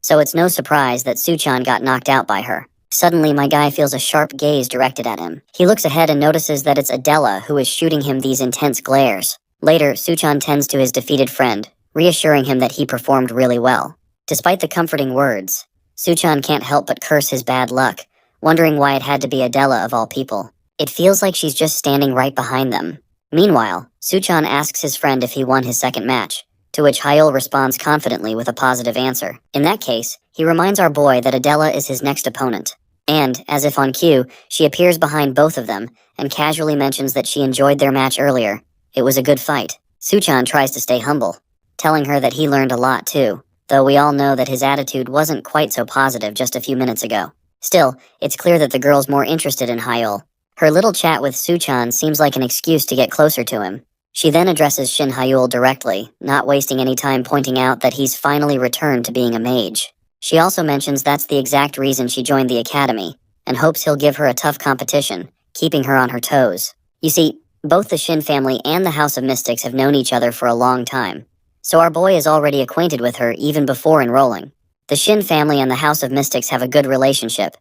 So it's no surprise that Suchan got knocked out by her. Suddenly, my guy feels a sharp gaze directed at him. He looks ahead and notices that it's Adela who is shooting him these intense glares. Later, Suchan tends to his defeated friend, reassuring him that he performed really well. Despite the comforting words, Suchan can't help but curse his bad luck, wondering why it had to be Adela of all people. It feels like she's just standing right behind them. Meanwhile, Suchan asks his friend if he won his second match, to which Hyul responds confidently with a positive answer. In that case, he reminds our boy that Adela is his next opponent. And, as if on cue, she appears behind both of them and casually mentions that she enjoyed their match earlier. It was a good fight. Suchan tries to stay humble, telling her that he learned a lot too, though we all know that his attitude wasn't quite so positive just a few minutes ago. Still, it's clear that the girl's more interested in Hyul. Her little chat with Suchan seems like an excuse to get closer to him. She then addresses Shin Hyul directly, not wasting any time pointing out that he's finally returned to being a mage. She also mentions that's the exact reason she joined the academy, and hopes he'll give her a tough competition, keeping her on her toes. You see, both the Shin family and the House of Mystics have known each other for a long time, so our boy is already acquainted with her even before enrolling. The Shin family and the House of Mystics have a good relationship,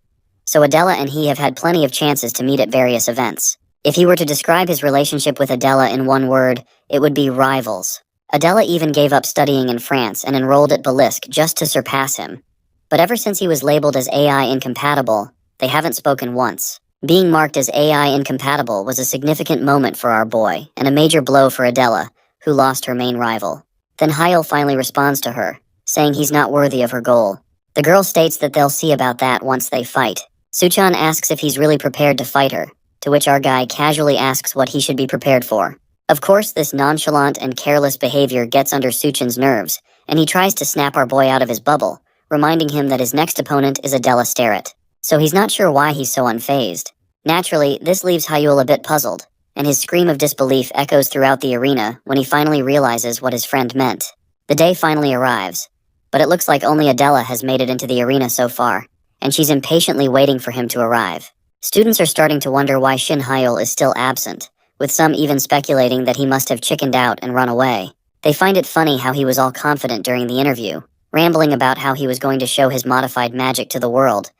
so Adela and he have had plenty of chances to meet at various events. If he were to describe his relationship with Adela in one word, it would be rivals. Adela even gave up studying in France and enrolled at Belisk just to surpass him. But ever since he was labeled as AI incompatible, they haven't spoken once. Being marked as AI incompatible was a significant moment for our boy, and a major blow for Adela, who lost her main rival. Then Hyul finally responds to her, saying he's not worthy of her goal. The girl states that they'll see about that once they fight. Suchan asks if he's really prepared to fight her, to which our guy casually asks what he should be prepared for. Of course, this nonchalant and careless behavior gets under Suchan's nerves, and he tries to snap our boy out of his bubble, reminding him that his next opponent is Adela Starrett. So he's not sure why he's so unfazed. Naturally, this leaves Hyul a bit puzzled, and his scream of disbelief echoes throughout the arena when he finally realizes what his friend meant. The day finally arrives, but it looks like only Adela has made it into the arena so far, and she's impatiently waiting for him to arrive. Students are starting to wonder why Shin Hyul is still absent, with some even speculating that he must have chickened out and run away. They find it funny how he was all confident during the interview, rambling about how he was going to show his modified magic to the world,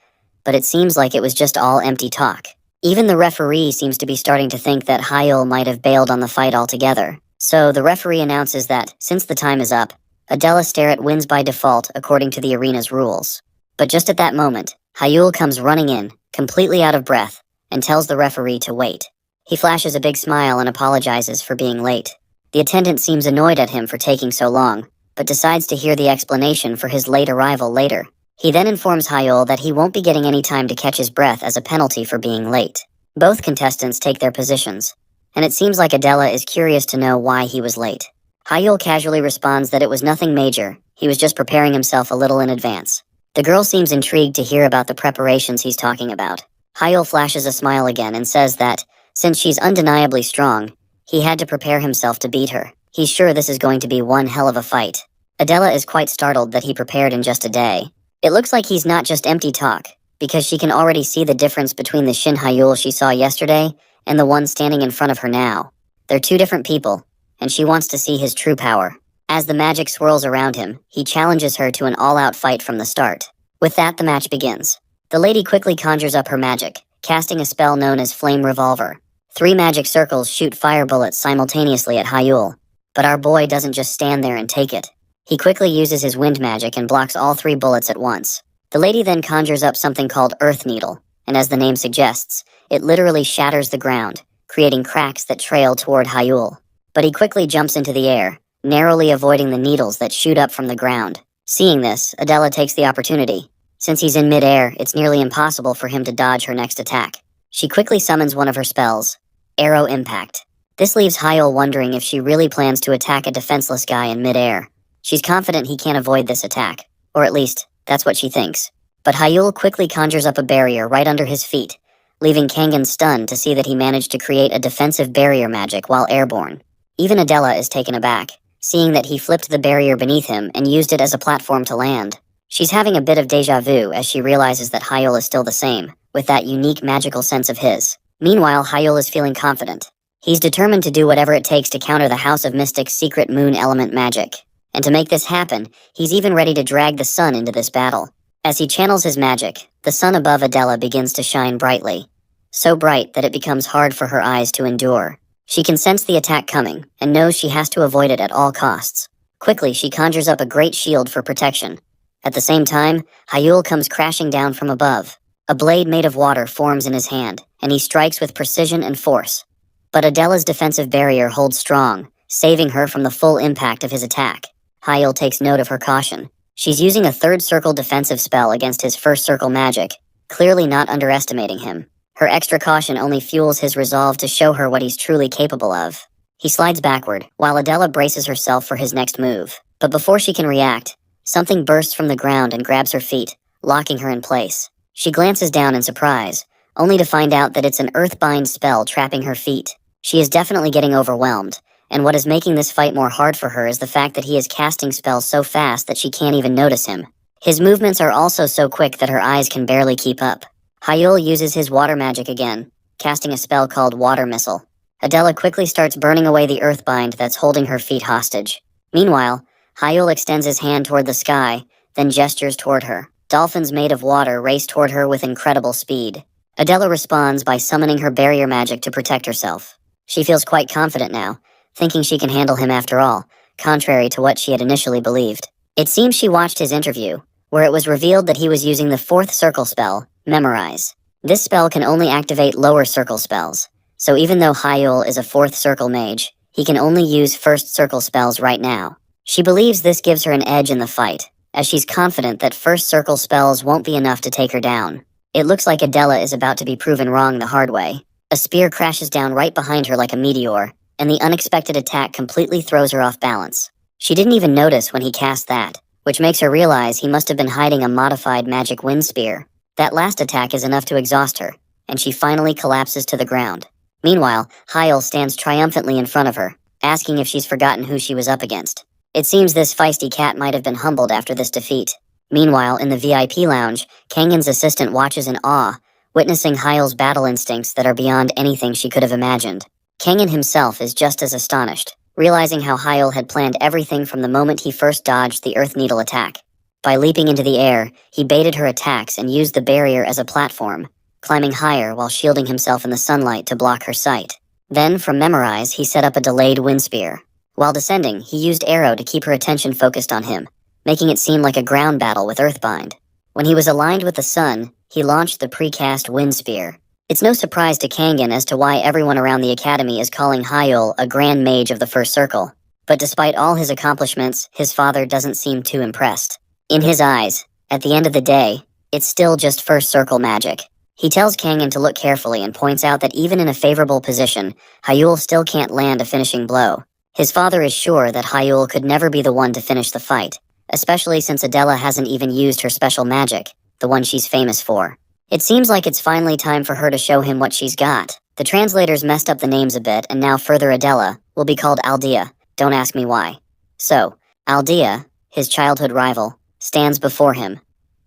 but it seems like it was just all empty talk. Even the referee seems to be starting to think that Hyul might have bailed on the fight altogether. So the referee announces that, since the time is up, Adela Starrett wins by default according to the arena's rules. But just at that moment, Hyul comes running in, completely out of breath, and tells the referee to wait. He flashes a big smile and apologizes for being late. The attendant seems annoyed at him for taking so long, but decides to hear the explanation for his late arrival later. He then informs Hyul that he won't be getting any time to catch his breath as a penalty for being late. Both contestants take their positions, and it seems like Adela is curious to know why he was late. Hyul casually responds that it was nothing major, he was just preparing himself a little in advance. The girl seems intrigued to hear about the preparations he's talking about. Hyul flashes a smile again and says that, since she's undeniably strong, he had to prepare himself to beat her. He's sure this is going to be one hell of a fight. Adela is quite startled that he prepared in just a day. It looks like he's not just empty talk, because she can already see the difference between the Shin Hyul she saw yesterday and the one standing in front of her now. They're two different people, and she wants to see his true power. As the magic swirls around him, he challenges her to an all-out fight from the start. With that, the match begins. The lady quickly conjures up her magic, casting a spell known as Flame Revolver. 3 magic circles shoot fire bullets simultaneously at Hyul, but our boy doesn't just stand there and take it. He quickly uses his wind magic and blocks all 3 bullets at once. The lady then conjures up something called Earth Needle, and as the name suggests, it literally shatters the ground, creating cracks that trail toward Hyul. But he quickly jumps into the air, narrowly avoiding the needles that shoot up from the ground. Seeing this, Adela takes the opportunity. Since he's in mid-air, it's nearly impossible for him to dodge her next attack. She quickly summons one of her spells, Arrow Impact. This leaves Hyul wondering if she really plans to attack a defenseless guy in mid-air. She's confident he can't avoid this attack, or at least, that's what she thinks. But Hyul quickly conjures up a barrier right under his feet, leaving Kangen stunned to see that he managed to create a defensive barrier magic while airborne. Even Adela is taken aback, seeing that he flipped the barrier beneath him and used it as a platform to land. She's having a bit of déjà vu as she realizes that Hyul is still the same, with that unique magical sense of his. Meanwhile, Hyul is feeling confident. He's determined to do whatever it takes to counter the House of Mystic's secret moon element magic. And to make this happen, he's even ready to drag the sun into this battle. As he channels his magic, the sun above Adela begins to shine brightly. So bright that it becomes hard for her eyes to endure. She can sense the attack coming, and knows she has to avoid it at all costs. Quickly, she conjures up a great shield for protection. At the same time, Hyul comes crashing down from above. A blade made of water forms in his hand, and he strikes with precision and force. But Adela's defensive barrier holds strong, saving her from the full impact of his attack. Hyul takes note of her caution. She's using a third circle defensive spell against his first circle magic, clearly not underestimating him. Her extra caution only fuels his resolve to show her what he's truly capable of. He slides backward, while Adela braces herself for his next move. But before she can react, something bursts from the ground and grabs her feet, locking her in place. She glances down in surprise, only to find out that it's an earthbind spell trapping her feet. She is definitely getting overwhelmed, and what is making this fight more hard for her is the fact that he is casting spells so fast that she can't even notice him. His movements are also so quick that her eyes can barely keep up. Hyul uses his water magic again, casting a spell called Water Missile. Adela quickly starts burning away the earthbind that's holding her feet hostage. Meanwhile, Hyul extends his hand toward the sky, then gestures toward her. Dolphins made of water race toward her with incredible speed. Adela responds by summoning her barrier magic to protect herself. She feels quite confident now, thinking she can handle him after all, contrary to what she had initially believed. It seems she watched his interview, where it was revealed that he was using the 4th circle spell, Memorize. This spell can only activate lower circle spells, so even though Hyul is a 4th circle mage, he can only use 1st circle spells right now. She believes this gives her an edge in the fight, as she's confident that 1st circle spells won't be enough to take her down. It looks like Adela is about to be proven wrong the hard way. A spear crashes down right behind her like a meteor, and the unexpected attack completely throws her off balance. She didn't even notice when he cast that, which makes her realize he must have been hiding a modified magic wind spear. That last attack is enough to exhaust her, and she finally collapses to the ground. Meanwhile, Hyul stands triumphantly in front of her, asking if she's forgotten who she was up against. It seems this feisty cat might have been humbled after this defeat. Meanwhile, in the VIP lounge, Kangen's assistant watches in awe, witnessing Hyul's battle instincts that are beyond anything she could have imagined. Kangen himself is just as astonished, realizing how Hyul had planned everything from the moment he first dodged the Earth Needle attack. By leaping into the air, he baited her attacks and used the barrier as a platform, climbing higher while shielding himself in the sunlight to block her sight. Then, from Memorize, he set up a delayed wind spear. While descending, he used Arrow to keep her attention focused on him, making it seem like a ground battle with Earthbind. When he was aligned with the sun, he launched the precast Wind Spear. It's no surprise to Kangen as to why everyone around the academy is calling Hyul a Grand Mage of the First Circle. But despite all his accomplishments, his father doesn't seem too impressed. In his eyes, at the end of the day, it's still just First Circle magic. He tells Kangen to look carefully and points out that even in a favorable position, Hyul still can't land a finishing blow. His father is sure that Hyul could never be the one to finish the fight, especially since Adela hasn't even used her special magic, the one she's famous for. It seems like it's finally time for her to show him what she's got. The translators messed up the names a bit, and now further Adela will be called Aldea. Don't ask me why. So, Aldea, his childhood rival, stands before him,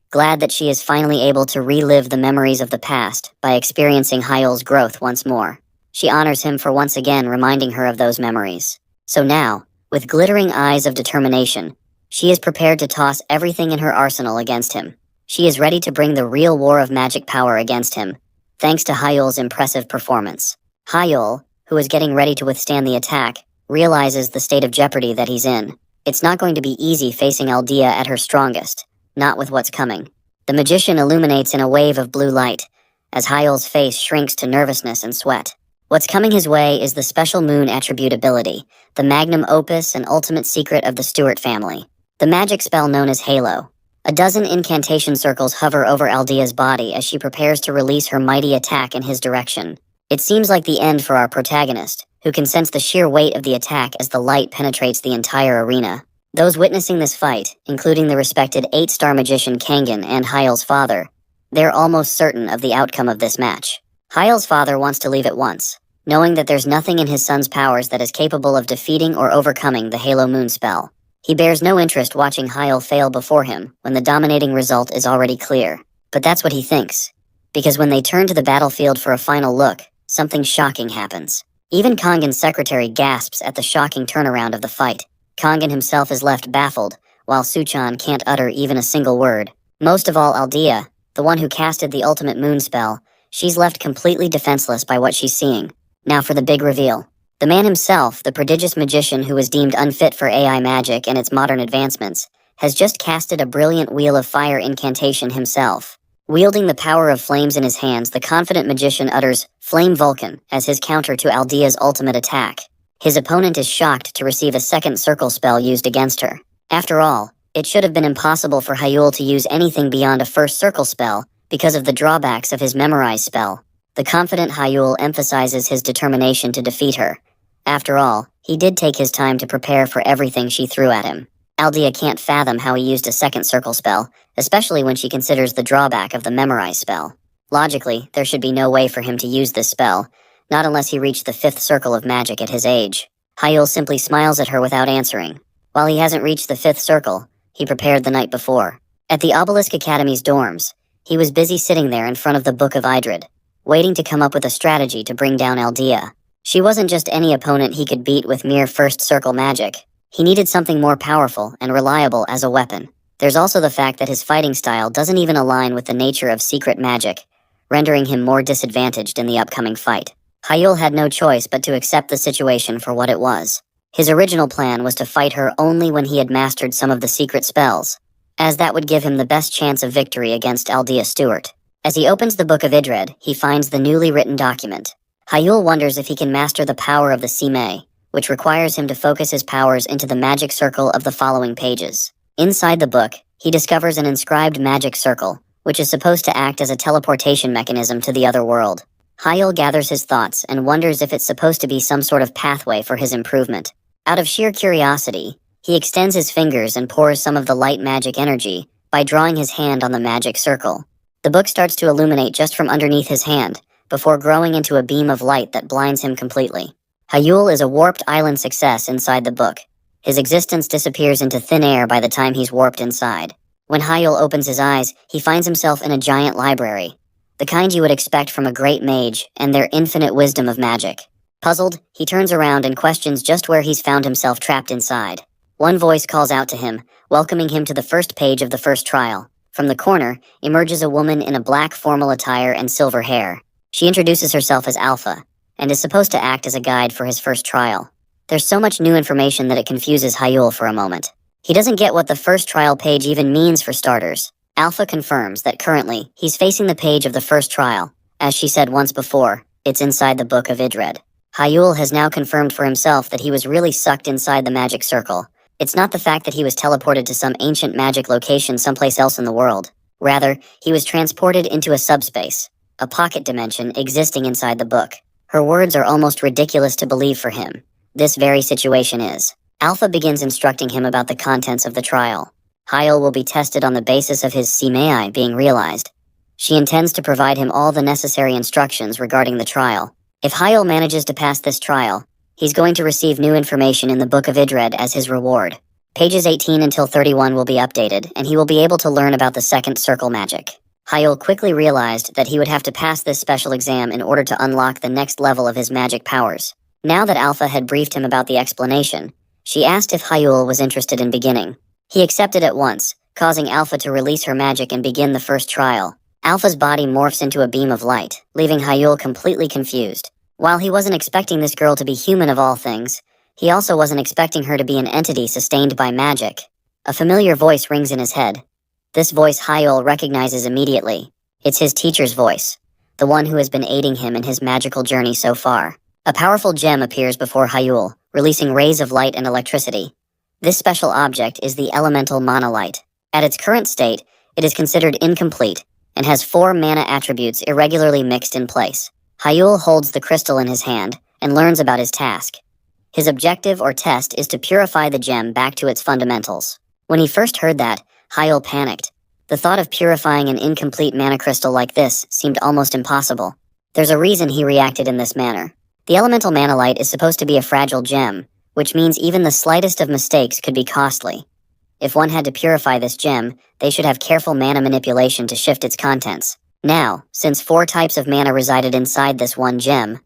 glad that she is finally able to relive the memories of the past by experiencing Hyul's growth once more. She honors him for once again reminding her of those memories. So now, with glittering eyes of determination, she is prepared to toss everything in her arsenal against him. She is ready to bring the real war of magic power against him, thanks to Hyul's impressive performance. Hyul, who is getting ready to withstand the attack, realizes the state of jeopardy that he's in. It's not going to be easy facing Aldea at her strongest, not with what's coming. The magician illuminates in a wave of blue light, as Hyul's face shrinks to nervousness and sweat. What's coming his way is the special moon attribute ability, the magnum opus and ultimate secret of the Stewart family, the magic spell known as Halo. A dozen incantation circles hover over Aldea's body as she prepares to release her mighty attack in his direction. It seems like the end for our protagonist, who can sense the sheer weight of the attack as the light penetrates the entire arena. Those witnessing this fight, including the respected 8-star magician Kangen and Hyul's father, they're almost certain of the outcome of this match. Hyul's father wants to leave at once, knowing that there's nothing in his son's powers that is capable of defeating or overcoming the Halo Moon spell. He bears no interest watching Hyul fail before him when the dominating result is already clear. But that's what he thinks, because when they turn to the battlefield for a final look, something shocking happens. Even Kangen's secretary gasps at the shocking turnaround of the fight. Kangen himself is left baffled, while Suchan can't utter even a single word. Most of all Aldea, the one who casted the ultimate moon spell, she's left completely defenseless by what she's seeing. Now for the big reveal. The man himself, the prodigious magician who was deemed unfit for AI magic and its modern advancements, has just casted a brilliant Wheel of Fire incantation himself. Wielding the power of flames in his hands, the confident magician utters Flame Vulcan as his counter to Aldea's ultimate attack. His opponent is shocked to receive a second circle spell used against her. After all, it should have been impossible for Hyul to use anything beyond a first circle spell because of the drawbacks of his Memorize spell. The confident Hyul emphasizes his determination to defeat her. After all, he did take his time to prepare for everything she threw at him. Aldea can't fathom how he used a second circle spell, especially when she considers the drawback of the Memorize spell. Logically, there should be no way for him to use this spell, not unless he reached the 5th circle of magic at his age. Hyul simply smiles at her without answering. While he hasn't reached the 5th circle, he prepared the night before. At the Obelisk Academy's dorms, he was busy sitting there in front of the Book of Idrid, waiting to come up with a strategy to bring down Aldea. She wasn't just any opponent he could beat with mere first circle magic. He needed something more powerful and reliable as a weapon. There's also the fact that his fighting style doesn't even align with the nature of secret magic, rendering him more disadvantaged in the upcoming fight. Hyul had no choice but to accept the situation for what it was. His original plan was to fight her only when he had mastered some of the secret spells, as that would give him the best chance of victory against Aldea Stewart. As he opens the Book of Idrid, he finds the newly written document. Hyul wonders if he can master the power of the Sime, which requires him to focus his powers into the magic circle of the following pages. Inside the book, he discovers an inscribed magic circle, which is supposed to act as a teleportation mechanism to the other world. Hyul gathers his thoughts and wonders if it's supposed to be some sort of pathway for his improvement. Out of sheer curiosity, he extends his fingers and pours some of the light magic energy by drawing his hand on the magic circle. The book starts to illuminate just from underneath his hand, before growing into a beam of light that blinds him completely. Hyul is a warped island success inside the book. His existence disappears into thin air by the time he's warped inside. When Hyul opens his eyes, he finds himself in a giant library, the kind you would expect from a great mage and their infinite wisdom of magic. Puzzled, he turns around and questions just where he's found himself trapped inside. One voice calls out to him, welcoming him to the first page of the first trial. From the corner emerges a woman in a black formal attire and silver hair. She introduces herself as Alpha, and is supposed to act as a guide for his first trial. There's so much new information that it confuses Hyul for a moment. He doesn't get what the first trial page even means for starters. Alpha confirms that currently, he's facing the page of the first trial. As she said once before, it's inside the Book of Idred. Hyul has now confirmed for himself that he was really sucked inside the magic circle. It's not the fact that he was teleported to some ancient magic location someplace else in the world. Rather, he was transported into a subspace, a pocket dimension existing inside the book. Her words are almost ridiculous to believe for him. This very situation is. Alpha begins instructing him about the contents of the trial. Hyul will be tested on the basis of his Simei being realized. She intends to provide him all the necessary instructions regarding the trial. If Hyul manages to pass this trial, he's going to receive new information in the Book of Idred as his reward. Pages 18 until 31 will be updated, and he will be able to learn about the second circle magic. Hyul quickly realized that he would have to pass this special exam in order to unlock the next level of his magic powers. Now that Alpha had briefed him about the explanation, she asked if Hyul was interested in beginning. He accepted at once, causing Alpha to release her magic and begin the first trial. Alpha's body morphs into a beam of light, leaving Hyul completely confused. While he wasn't expecting this girl to be human of all things, he also wasn't expecting her to be an entity sustained by magic. A familiar voice rings in his head. This voice Hyul recognizes immediately. It's his teacher's voice, the one who has been aiding him in his magical journey so far. A powerful gem appears before Hyul, releasing rays of light and electricity. This special object is the elemental monolite. At its current state, it is considered incomplete and has 4 mana attributes irregularly mixed in place. Hyul holds the crystal in his hand and learns about his task. His objective or test is to purify the gem back to its fundamentals. When he first heard that, Hyul panicked. The thought of purifying an incomplete mana crystal like this seemed almost impossible. There's a reason he reacted in this manner. The elemental manolite is supposed to be a fragile gem, which means even the slightest of mistakes could be costly. If one had to purify this gem, they should have careful mana manipulation to shift its contents. Now, since 4 types of mana resided inside this one gem,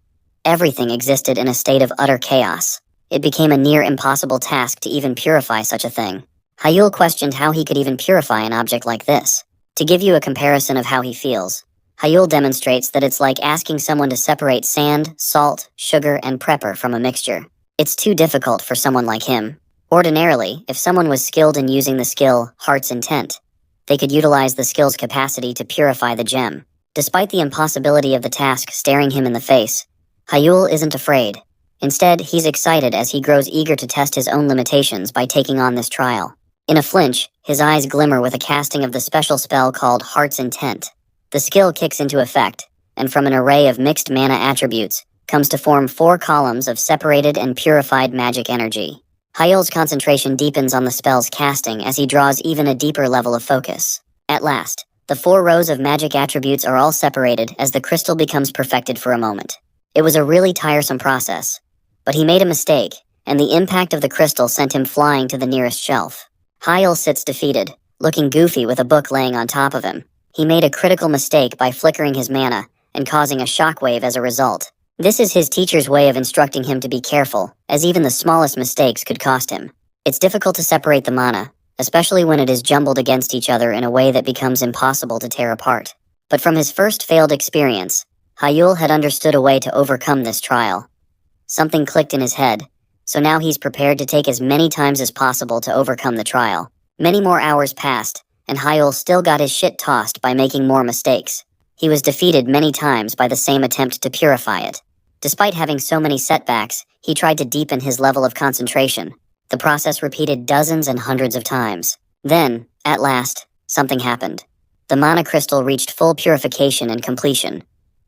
everything existed in a state of utter chaos. It became a near impossible task to even purify such a thing. Hyul questioned how he could even purify an object like this. To give you a comparison of how he feels, Hyul demonstrates that it's like asking someone to separate sand, salt, sugar, and prepper from a mixture. It's too difficult for someone like him. Ordinarily, if someone was skilled in using the skill Heart's Intent, they could utilize the skill's capacity to purify the gem. Despite the impossibility of the task staring him in the face, Hyul isn't afraid. Instead, he's excited as he grows eager to test his own limitations by taking on this trial. In a flinch, his eyes glimmer with a casting of the special spell called Heart's Intent. The skill kicks into effect, and from an array of mixed mana attributes, comes to form 4 columns of separated and purified magic energy. Hyul's concentration deepens on the spell's casting as he draws even a deeper level of focus. At last, the 4 rows of magic attributes are all separated as the crystal becomes perfected for a moment. It was a really tiresome process, but he made a mistake, and the impact of the crystal sent him flying to the nearest shelf. Hyul sits defeated, looking goofy with a book laying on top of him. He made a critical mistake by flickering his mana, and causing a shockwave as a result. This is his teacher's way of instructing him to be careful, as even the smallest mistakes could cost him. It's difficult to separate the mana, especially when it is jumbled against each other in a way that becomes impossible to tear apart. But from his first failed experience, Hyul had understood a way to overcome this trial. Something clicked in his head, so now he's prepared to take as many times as possible to overcome the trial. Many more hours passed, and Hyul still got his shit tossed by making more mistakes. He was defeated many times by the same attempt to purify it. Despite having so many setbacks, he tried to deepen his level of concentration. The process repeated dozens and hundreds of times. Then, at last, something happened. The mana crystal reached full purification and completion.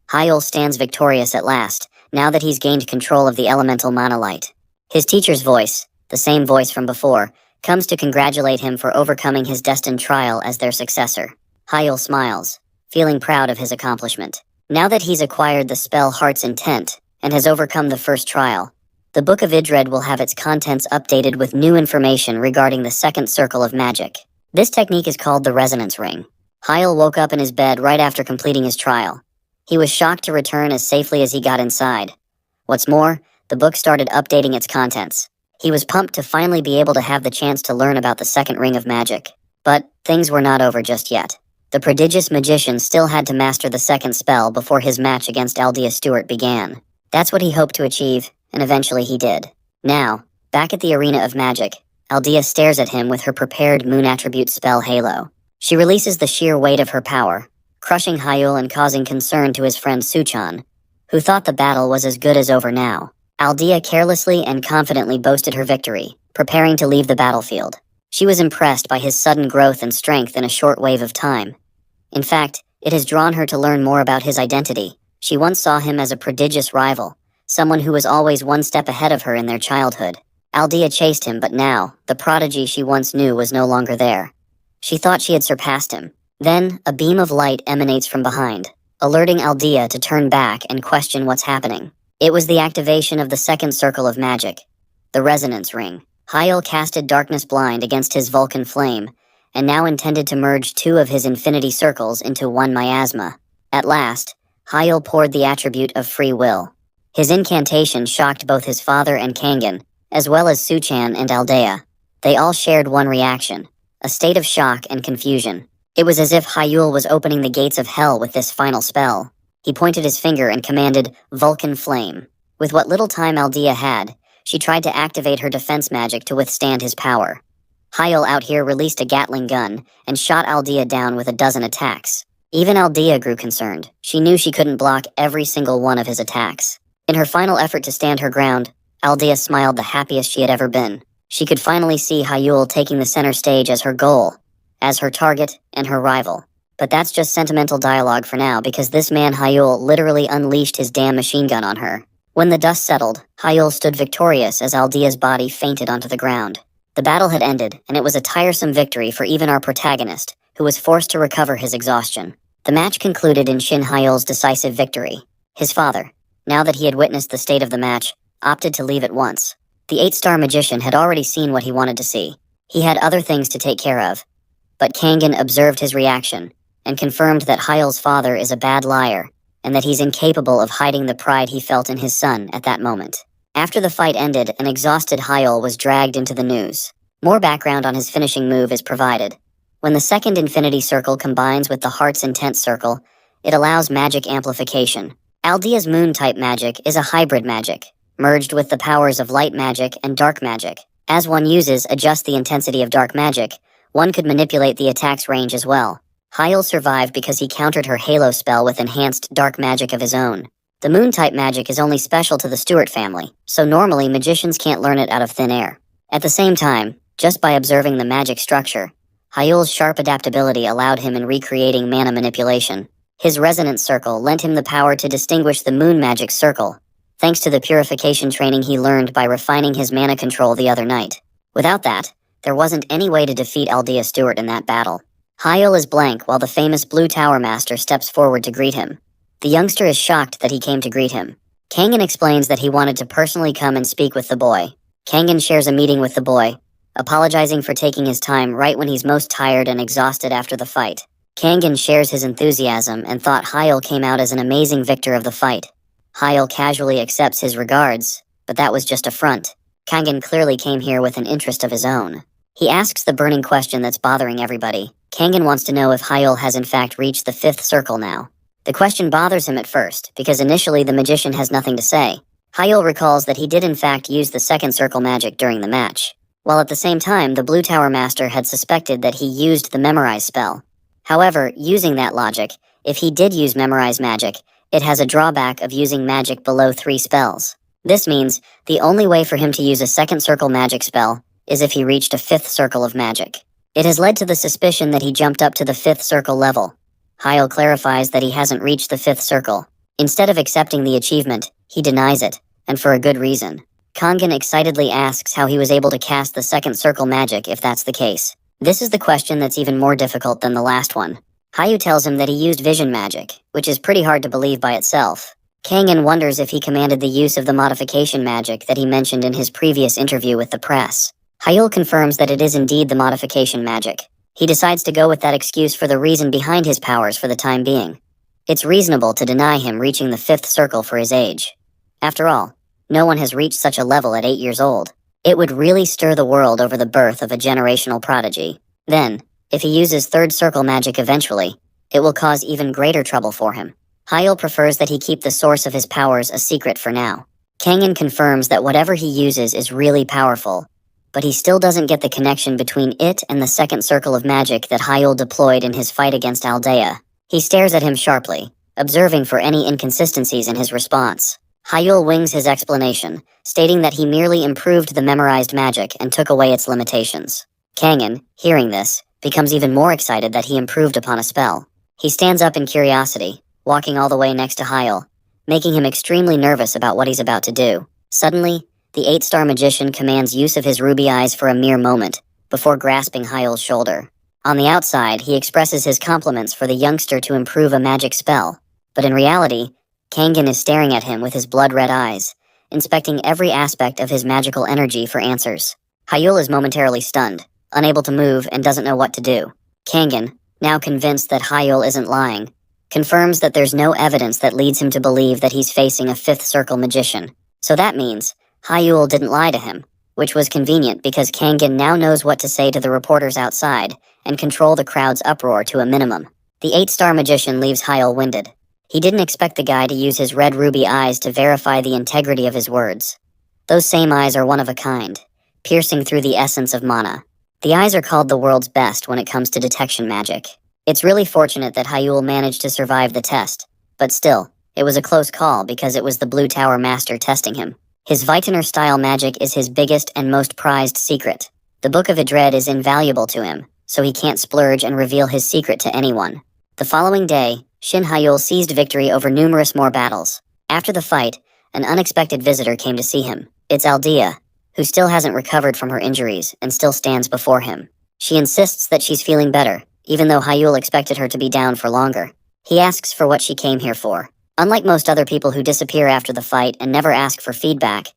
Hyul stands victorious at last, now that he's gained control of the elemental monolite. His teacher's voice, the same voice from before, comes to congratulate him for overcoming his destined trial as their successor. Hyul smiles, feeling proud of his accomplishment. Now that he's acquired the spell Heart's Intent, and has overcome the first trial, the Book of Idred will have its contents updated with new information regarding the second circle of magic. This technique is called the Resonance Ring. Hyul woke up in his bed right after completing his trial. He was shocked to return as safely as he got inside. What's more, the book started updating its contents. He was pumped to finally be able to have the chance to learn about the second ring of magic. But things were not over just yet. The prodigious magician still had to master the second spell before his match against Aldea Stewart began. That's what he hoped to achieve, and eventually he did. Now, back at the arena of magic, Aldea stares at him with her prepared moon attribute spell Halo. She releases the sheer weight of her power, crushing Hyul and causing concern to his friend Suchan, who thought the battle was as good as over now. Aldea carelessly and confidently boasted her victory, preparing to leave the battlefield. She was impressed by his sudden growth and strength in a short wave of time. In fact, it has drawn her to learn more about his identity. She once saw him as a prodigious rival, someone who was always one step ahead of her in their childhood. Aldea chased him, but now, the prodigy she once knew was no longer there. She thought she had surpassed him. Then, a beam of light emanates from behind, alerting Aldea to turn back and question what's happening. It was the activation of the second circle of magic, the resonance ring. Hyul casted Darkness Blind against his Vulcan Flame, and now intended to merge two of his infinity circles into one miasma. At last, Hyul poured the attribute of free will. His incantation shocked both his father and Kangen, as well as Suchan and Aldea. They all shared one reaction, a state of shock and confusion. It was as if Hyul was opening the gates of hell with this final spell. He pointed his finger and commanded, Vulcan Flame. With what little time Aldea had, she tried to activate her defense magic to withstand his power. Hyul out here released a Gatling gun and shot Aldea down with a dozen attacks. Even Aldea grew concerned. She knew she couldn't block every single one of his attacks. In her final effort to stand her ground, Aldea smiled the happiest she had ever been. She could finally see Hyul taking the center stage as her goal, as her target and her rival. But that's just sentimental dialogue for now, because this man Hyul literally unleashed his damn machine gun on her. When the dust settled, Hyul stood victorious as Aldea's body fainted onto the ground. The battle had ended, and it was a tiresome victory for even our protagonist, who was forced to recover his exhaustion. The match concluded in Shin Hyul's decisive victory. His father, now that he had witnessed the state of the match, opted to leave at once. The 8-star magician had already seen what he wanted to see. He had other things to take care of. But Kangen observed his reaction, and confirmed that Hyul's father is a bad liar, and that he's incapable of hiding the pride he felt in his son at that moment. After the fight ended, an exhausted Hyul was dragged into the news. More background on his finishing move is provided. When the second infinity circle combines with the heart's intent circle, it allows magic amplification. Aldea's moon-type magic is a hybrid magic, merged with the powers of light magic and dark magic. As one adjusts the intensity of dark magic, one could manipulate the attack's range as well. Hyul survived because he countered her Halo spell with enhanced dark magic of his own. The moon-type magic is only special to the Stewart family, so normally magicians can't learn it out of thin air. At the same time, just by observing the magic structure, Hyul's sharp adaptability allowed him in recreating mana manipulation. His resonance circle lent him the power to distinguish the moon magic circle, thanks to the purification training he learned by refining his mana control the other night. Without that, there wasn't any way to defeat Aldea Stewart in that battle. Hyul is blank while the famous Blue Tower Master steps forward to greet him. The youngster is shocked that he came to greet him. Kangen explains that he wanted to personally come and speak with the boy. Kangen shares a meeting with the boy, apologizing for taking his time right when he's most tired and exhausted after the fight. Kangen shares his enthusiasm and thought Hyul came out as an amazing victor of the fight. Hyul casually accepts his regards, but that was just a front. Kangen clearly came here with an interest of his own. He asks the burning question that's bothering everybody. Kangen wants to know if Hyul has in fact reached the 5th circle now. The question bothers him at first, because initially the magician has nothing to say. Hyul recalls that he did in fact use the second circle magic during the match, while at the same time the Blue Tower Master had suspected that he used the Memorize spell. However, using that logic, if he did use Memorize magic, it has a drawback of using magic below 3 spells. This means the only way for him to use a second circle magic spell is if he reached a 5th circle of magic. It has led to the suspicion that he jumped up to the 5th circle level. Hyul clarifies that he hasn't reached the 5th circle. Instead of accepting the achievement, he denies it, and for a good reason. Kangen excitedly asks how he was able to cast the second circle magic if that's the case. This is the question that's even more difficult than the last one. Hyul tells him that he used vision magic, which is pretty hard to believe by itself. Kangen wonders if he commanded the use of the modification magic that he mentioned in his previous interview with the press. Hyul confirms that it is indeed the modification magic. He decides to go with that excuse for the reason behind his powers for the time being. It's reasonable to deny him reaching the 5th circle for his age. After all, no one has reached such a level at 8 years old. It would really stir the world over the birth of a generational prodigy. Then, if he uses 3rd circle magic eventually, it will cause even greater trouble for him. Hyul prefers that he keep the source of his powers a secret for now. Kangen confirms that whatever he uses is really powerful, but he still doesn't get the connection between it and the second circle of magic that Hyul deployed in his fight against Aldea. He stares at him sharply, observing for any inconsistencies in his response. Hyul wings his explanation, stating that he merely improved the memorized magic and took away its limitations. Kangen, hearing this, becomes even more excited that he improved upon a spell. He stands up in curiosity, walking all the way next to Hyul, making him extremely nervous about what he's about to do. Suddenly, the 8-star magician commands use of his ruby eyes for a mere moment, before grasping Hyul's shoulder. On the outside, he expresses his compliments for the youngster to improve a magic spell, but in reality, Kangen is staring at him with his blood-red eyes, inspecting every aspect of his magical energy for answers. Hyul is momentarily stunned, unable to move and doesn't know what to do. Kangen, now convinced that Hyul isn't lying, confirms that there's no evidence that leads him to believe that he's facing a 5th circle magician. So that means Hyul didn't lie to him, which was convenient because Kangen now knows what to say to the reporters outside and control the crowd's uproar to a minimum. The 8-star magician leaves Hyul winded. He didn't expect the guy to use his red ruby eyes to verify the integrity of his words. Those same eyes are one of a kind, piercing through the essence of mana. The eyes are called the world's best when it comes to detection magic. It's really fortunate that Hyul managed to survive the test, but still, it was a close call because it was the Blue Tower Master testing him. His Vitaner-style magic is his biggest and most prized secret. The Book of Idred is invaluable to him, so he can't splurge and reveal his secret to anyone. The following day, Shin Hyul seized victory over numerous more battles. After the fight, an unexpected visitor came to see him. It's Aldea, who still hasn't recovered from her injuries and still stands before him. She insists that she's feeling better, even though Hyul expected her to be down for longer. He asks for what she came here for. Unlike most other people who disappear after the fight and never ask for feedback,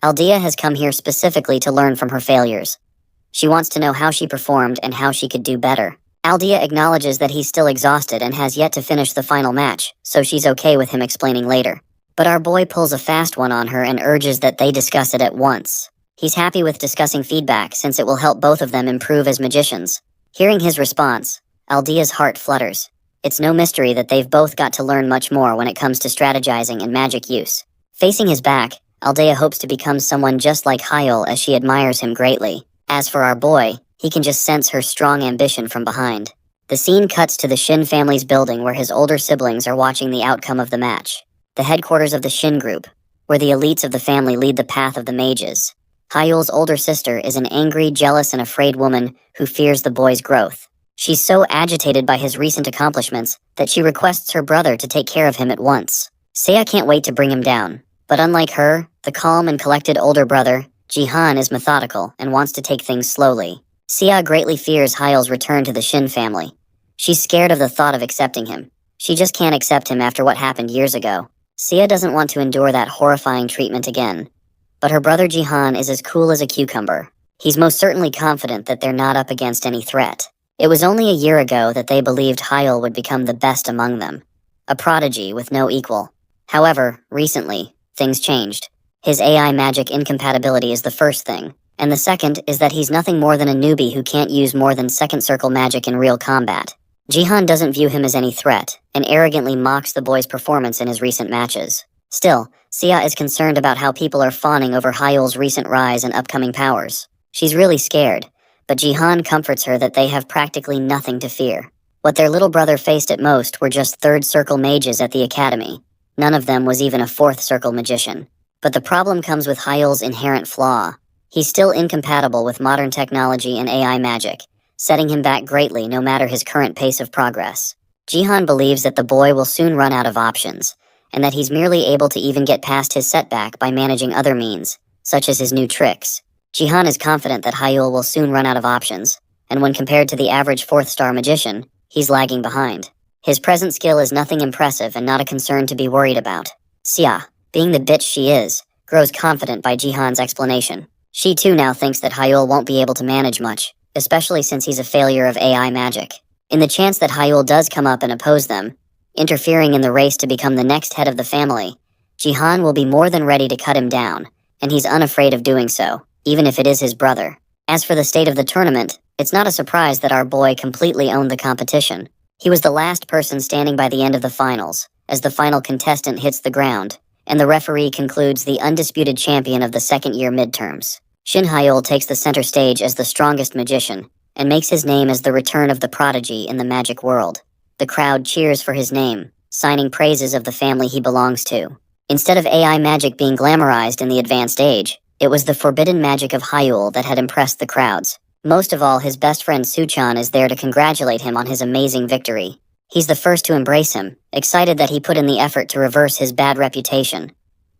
Aldea has come here specifically to learn from her failures. She wants to know how she performed and how she could do better. Aldea acknowledges that he's still exhausted and has yet to finish the final match, so she's okay with him explaining later. But our boy pulls a fast one on her and urges that they discuss it at once. He's happy with discussing feedback since it will help both of them improve as magicians. Hearing his response, Aldea's heart flutters. It's no mystery that they've both got to learn much more when it comes to strategizing and magic use. Facing his back, Aldea hopes to become someone just like Hyul as she admires him greatly. As for our boy, he can just sense her strong ambition from behind. The scene cuts to the Shin family's building where his older siblings are watching the outcome of the match. The headquarters of the Shin group, where the elites of the family lead the path of the mages. Hyul's older sister is an angry, jealous, and afraid woman who fears the boy's growth. She's so agitated by his recent accomplishments that she requests her brother to take care of him at once. Seiya can't wait to bring him down, but unlike her, the calm and collected older brother, Jihan, is methodical and wants to take things slowly. Seiya greatly fears Hyul's return to the Shin family. She's scared of the thought of accepting him. She just can't accept him after what happened years ago. Seiya doesn't want to endure that horrifying treatment again. But her brother Jihan is as cool as a cucumber. He's most certainly confident that they're not up against any threat. It was only a year ago that they believed Hyul would become the best among them. A prodigy with no equal. However, recently, things changed. His AI magic incompatibility is the first thing. And the second is that he's nothing more than a newbie who can't use more than second circle magic in real combat. Jihan doesn't view him as any threat, and arrogantly mocks the boy's performance in his recent matches. Still, Seiya is concerned about how people are fawning over Hyul's recent rise and upcoming powers. She's really scared, but Jihan comforts her that they have practically nothing to fear. What their little brother faced at most were just third circle mages at the academy. None of them was even a fourth circle magician. But the problem comes with Hyul's inherent flaw. He's still incompatible with modern technology and AI magic, setting him back greatly no matter his current pace of progress. Jihan believes that the boy will soon run out of options, and that he's merely able to even get past his setback by managing other means, such as his new tricks. Jihan is confident that Hyul will soon run out of options, and when compared to the average fourth-star magician, he's lagging behind. His present skill is nothing impressive and not a concern to be worried about. Seiya, being the bitch she is, grows confident by Jihan's explanation. She too now thinks that Hyul won't be able to manage much, especially since he's a failure of AI magic. In the chance that Hyul does come up and oppose them, interfering in the race to become the next head of the family, Jihan will be more than ready to cut him down, and he's unafraid of doing so, even if it is his brother. As for the state of the tournament, it's not a surprise that our boy completely owned the competition. He was the last person standing by the end of the finals, as the final contestant hits the ground, and the referee concludes the undisputed champion of the second-year midterms. Shin Hyul takes the center stage as the strongest magician, and makes his name as the return of the prodigy in the magic world. The crowd cheers for his name, signing praises of the family he belongs to. Instead of AI magic being glamorized in the advanced age, it was the forbidden magic of Hyul that had impressed the crowds. Most of all, his best friend Suchan is there to congratulate him on his amazing victory. He's the first to embrace him, excited that he put in the effort to reverse his bad reputation.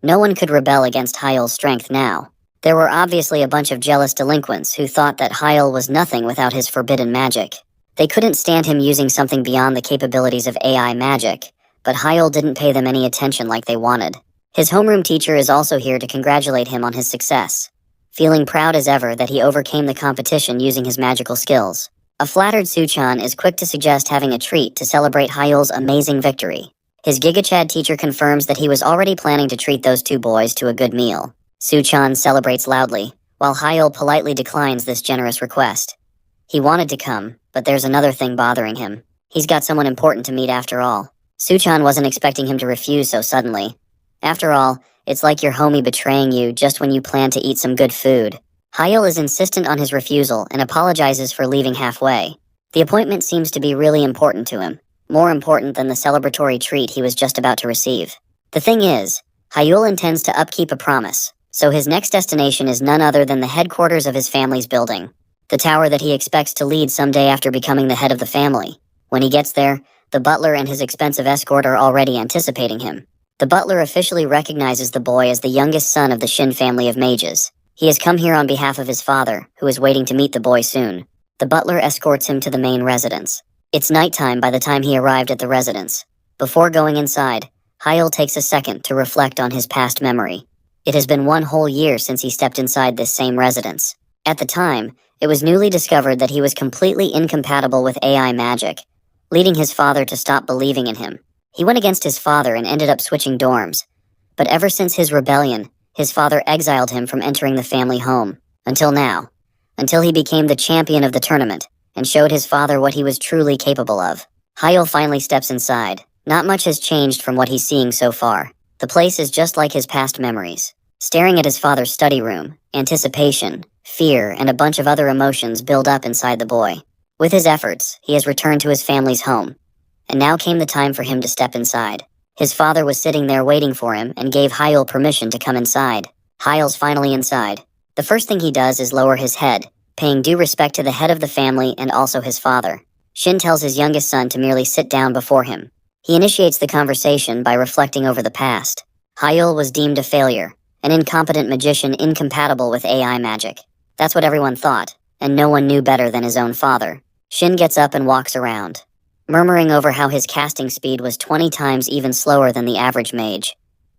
No one could rebel against Hyul's strength now. There were obviously a bunch of jealous delinquents who thought that Hyul was nothing without his forbidden magic. They couldn't stand him using something beyond the capabilities of AI magic, but Hyul didn't pay them any attention like they wanted. His homeroom teacher is also here to congratulate him on his success, feeling proud as ever that he overcame the competition using his magical skills. A flattered Suchan is quick to suggest having a treat to celebrate Hyul's amazing victory. His GigaChad teacher confirms that he was already planning to treat those two boys to a good meal. Suchan celebrates loudly, while Hyul politely declines this generous request. He wanted to come, but there's another thing bothering him. He's got someone important to meet after all. Suchan wasn't expecting him to refuse so suddenly. After all, it's like your homie betraying you just when you plan to eat some good food. Hyul is insistent on his refusal and apologizes for leaving halfway. The appointment seems to be really important to him, more important than the celebratory treat he was just about to receive. The thing is, Hyul intends to upkeep a promise, so his next destination is none other than the headquarters of his family's building, the tower that he expects to lead someday after becoming the head of the family. When he gets there, the butler and his expensive escort are already anticipating him. The butler officially recognizes the boy as the youngest son of the Shin family of mages. He has come here on behalf of his father, who is waiting to meet the boy soon. The butler escorts him to the main residence. It's nighttime by the time he arrived at the residence. Before going inside, Hyul takes a second to reflect on his past memory. It has been 1 whole year since he stepped inside this same residence. At the time, it was newly discovered that he was completely incompatible with AI magic, leading his father to stop believing in him. He went against his father and ended up switching dorms. But ever since his rebellion, his father exiled him from entering the family home. Until now. Until he became the champion of the tournament, and showed his father what he was truly capable of. Hyul finally steps inside. Not much has changed from what he's seeing so far. The place is just like his past memories. Staring at his father's study room, anticipation, fear, and a bunch of other emotions build up inside the boy. With his efforts, he has returned to his family's home. And now came the time for him to step inside. His father was sitting there waiting for him and gave Hyul permission to come inside. Hyul's finally inside. The first thing he does is lower his head, paying due respect to the head of the family and also his father. Shin tells his youngest son to merely sit down before him. He initiates the conversation by reflecting over the past. Hyul was deemed a failure, an incompetent magician incompatible with AI magic. That's what everyone thought, and no one knew better than his own father. Shin gets up and walks around, murmuring over how his casting speed was 20 times even slower than the average mage,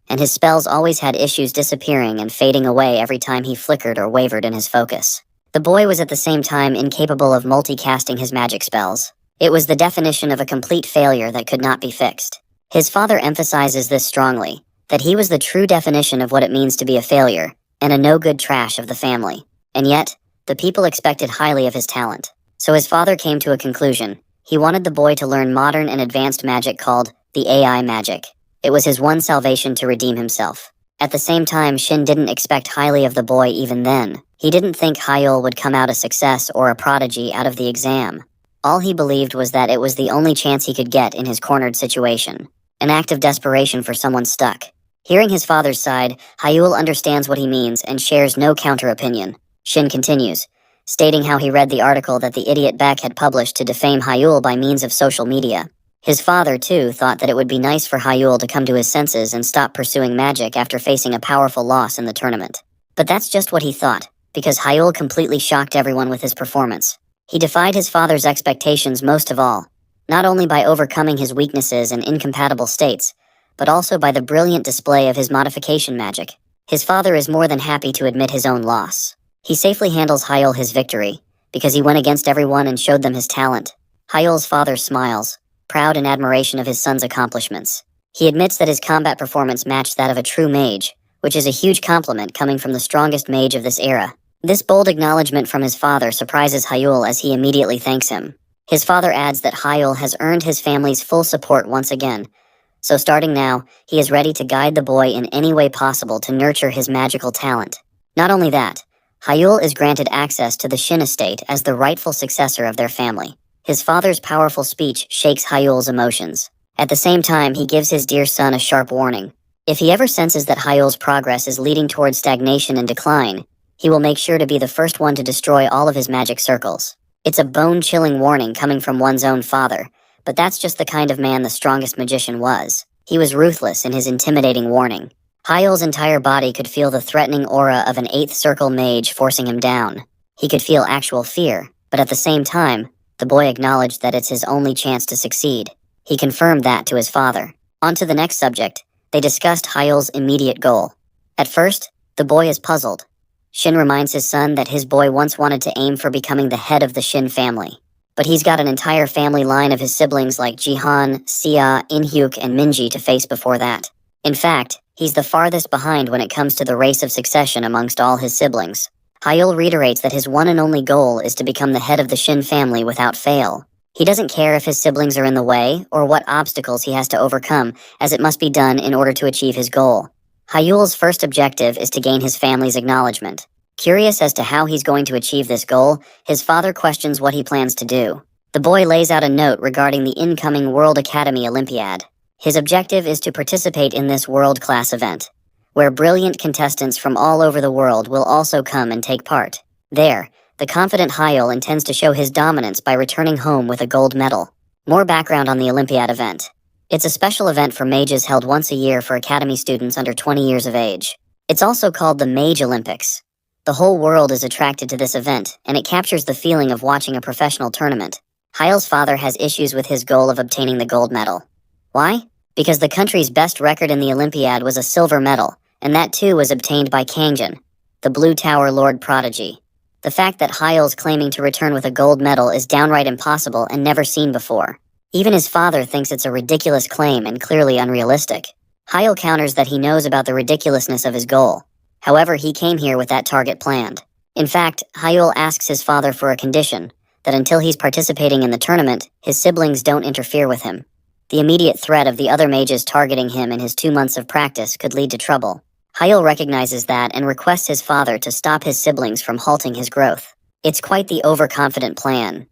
and his spells always had issues disappearing and fading away every time he flickered or wavered in his focus. The boy was at the same time incapable of multicasting his magic spells. It was the definition of a complete failure that could not be fixed. His father emphasizes this strongly, that he was the true definition of what it means to be a failure, and a no-good trash of the family. And yet, the people expected highly of his talent. So his father came to a conclusion. He wanted the boy to learn modern and advanced magic called the AI magic. It was his one salvation to redeem himself. At the same time, Shin didn't expect highly of the boy even then. He didn't think Hyul would come out a success or a prodigy out of the exam. All he believed was that it was the only chance he could get in his cornered situation. An act of desperation for someone stuck. Hearing his father's side, Hyul understands what he means and shares no counter-opinion. Shin continues, stating how he read the article that the idiot Beck had published to defame Hyul by means of social media. His father, too, thought that it would be nice for Hyul to come to his senses and stop pursuing magic after facing a powerful loss in the tournament. But that's just what he thought, because Hyul completely shocked everyone with his performance. He defied his father's expectations most of all, not only by overcoming his weaknesses and incompatible states, but also by the brilliant display of his modification magic. His father is more than happy to admit his own loss. He safely handles Hyul his victory, because he went against everyone and showed them his talent. Hyul's father smiles, proud in admiration of his son's accomplishments. He admits that his combat performance matched that of a true mage, which is a huge compliment coming from the strongest mage of this era. This bold acknowledgement from his father surprises Hyul as he immediately thanks him. His father adds that Hyul has earned his family's full support once again, So starting now, he is ready to guide the boy in any way possible to nurture his magical talent. Not only that, Hyul is granted access to the Shin estate as the rightful successor of their family. His father's powerful speech shakes Hyul's emotions. At the same time, he gives his dear son a sharp warning. If he ever senses that Hyul's progress is leading towards stagnation and decline, he will make sure to be the first one to destroy all of his magic circles. It's a bone-chilling warning coming from one's own father, but that's just the kind of man the strongest magician was. He was ruthless in his intimidating warning. Hyul's entire body could feel the threatening aura of an 8th circle mage forcing him down. He could feel actual fear, but at the same time, the boy acknowledged that it's his only chance to succeed. He confirmed that to his father. On to the next subject. They discussed Hyul's immediate goal. At first, the boy is puzzled. Shin reminds his son that his boy once wanted to aim for becoming the head of the Shin family. But he's got an entire family line of his siblings like Jihan, Sia, Inhyuk, and Minji to face before that. In fact, he's the farthest behind when it comes to the race of succession amongst all his siblings. Hyul reiterates that his one and only goal is to become the head of the Shin family without fail. He doesn't care if his siblings are in the way or what obstacles he has to overcome, as it must be done in order to achieve his goal. Hyul's first objective is to gain his family's acknowledgement. Curious as to how he's going to achieve this goal, his father questions what he plans to do. The boy lays out a note regarding the incoming World Academy Olympiad. His objective is to participate in this world-class event, where brilliant contestants from all over the world will also come and take part. There, the confident Hyul intends to show his dominance by returning home with a gold medal. More background on the Olympiad event. It's a special event for mages held once a year for academy students under 20 years of age. It's also called the Mage Olympics. The whole world is attracted to this event, and it captures the feeling of watching a professional tournament. Hyul's father has issues with his goal of obtaining the gold medal. Why? Because the country's best record in the Olympiad was a silver medal, and that too was obtained by Kangjin, the Blue Tower Lord Prodigy. The fact that Hyul's claiming to return with a gold medal is downright impossible and never seen before. Even his father thinks it's a ridiculous claim and clearly unrealistic. Hyul counters that he knows about the ridiculousness of his goal. However, he came here with that target planned. In fact, Hyul asks his father for a condition, that until he's participating in the tournament, his siblings don't interfere with him. The immediate threat of the other mages targeting him in his 2 months of practice could lead to trouble. Hyul recognizes that and requests his father to stop his siblings from halting his growth. It's quite the overconfident plan.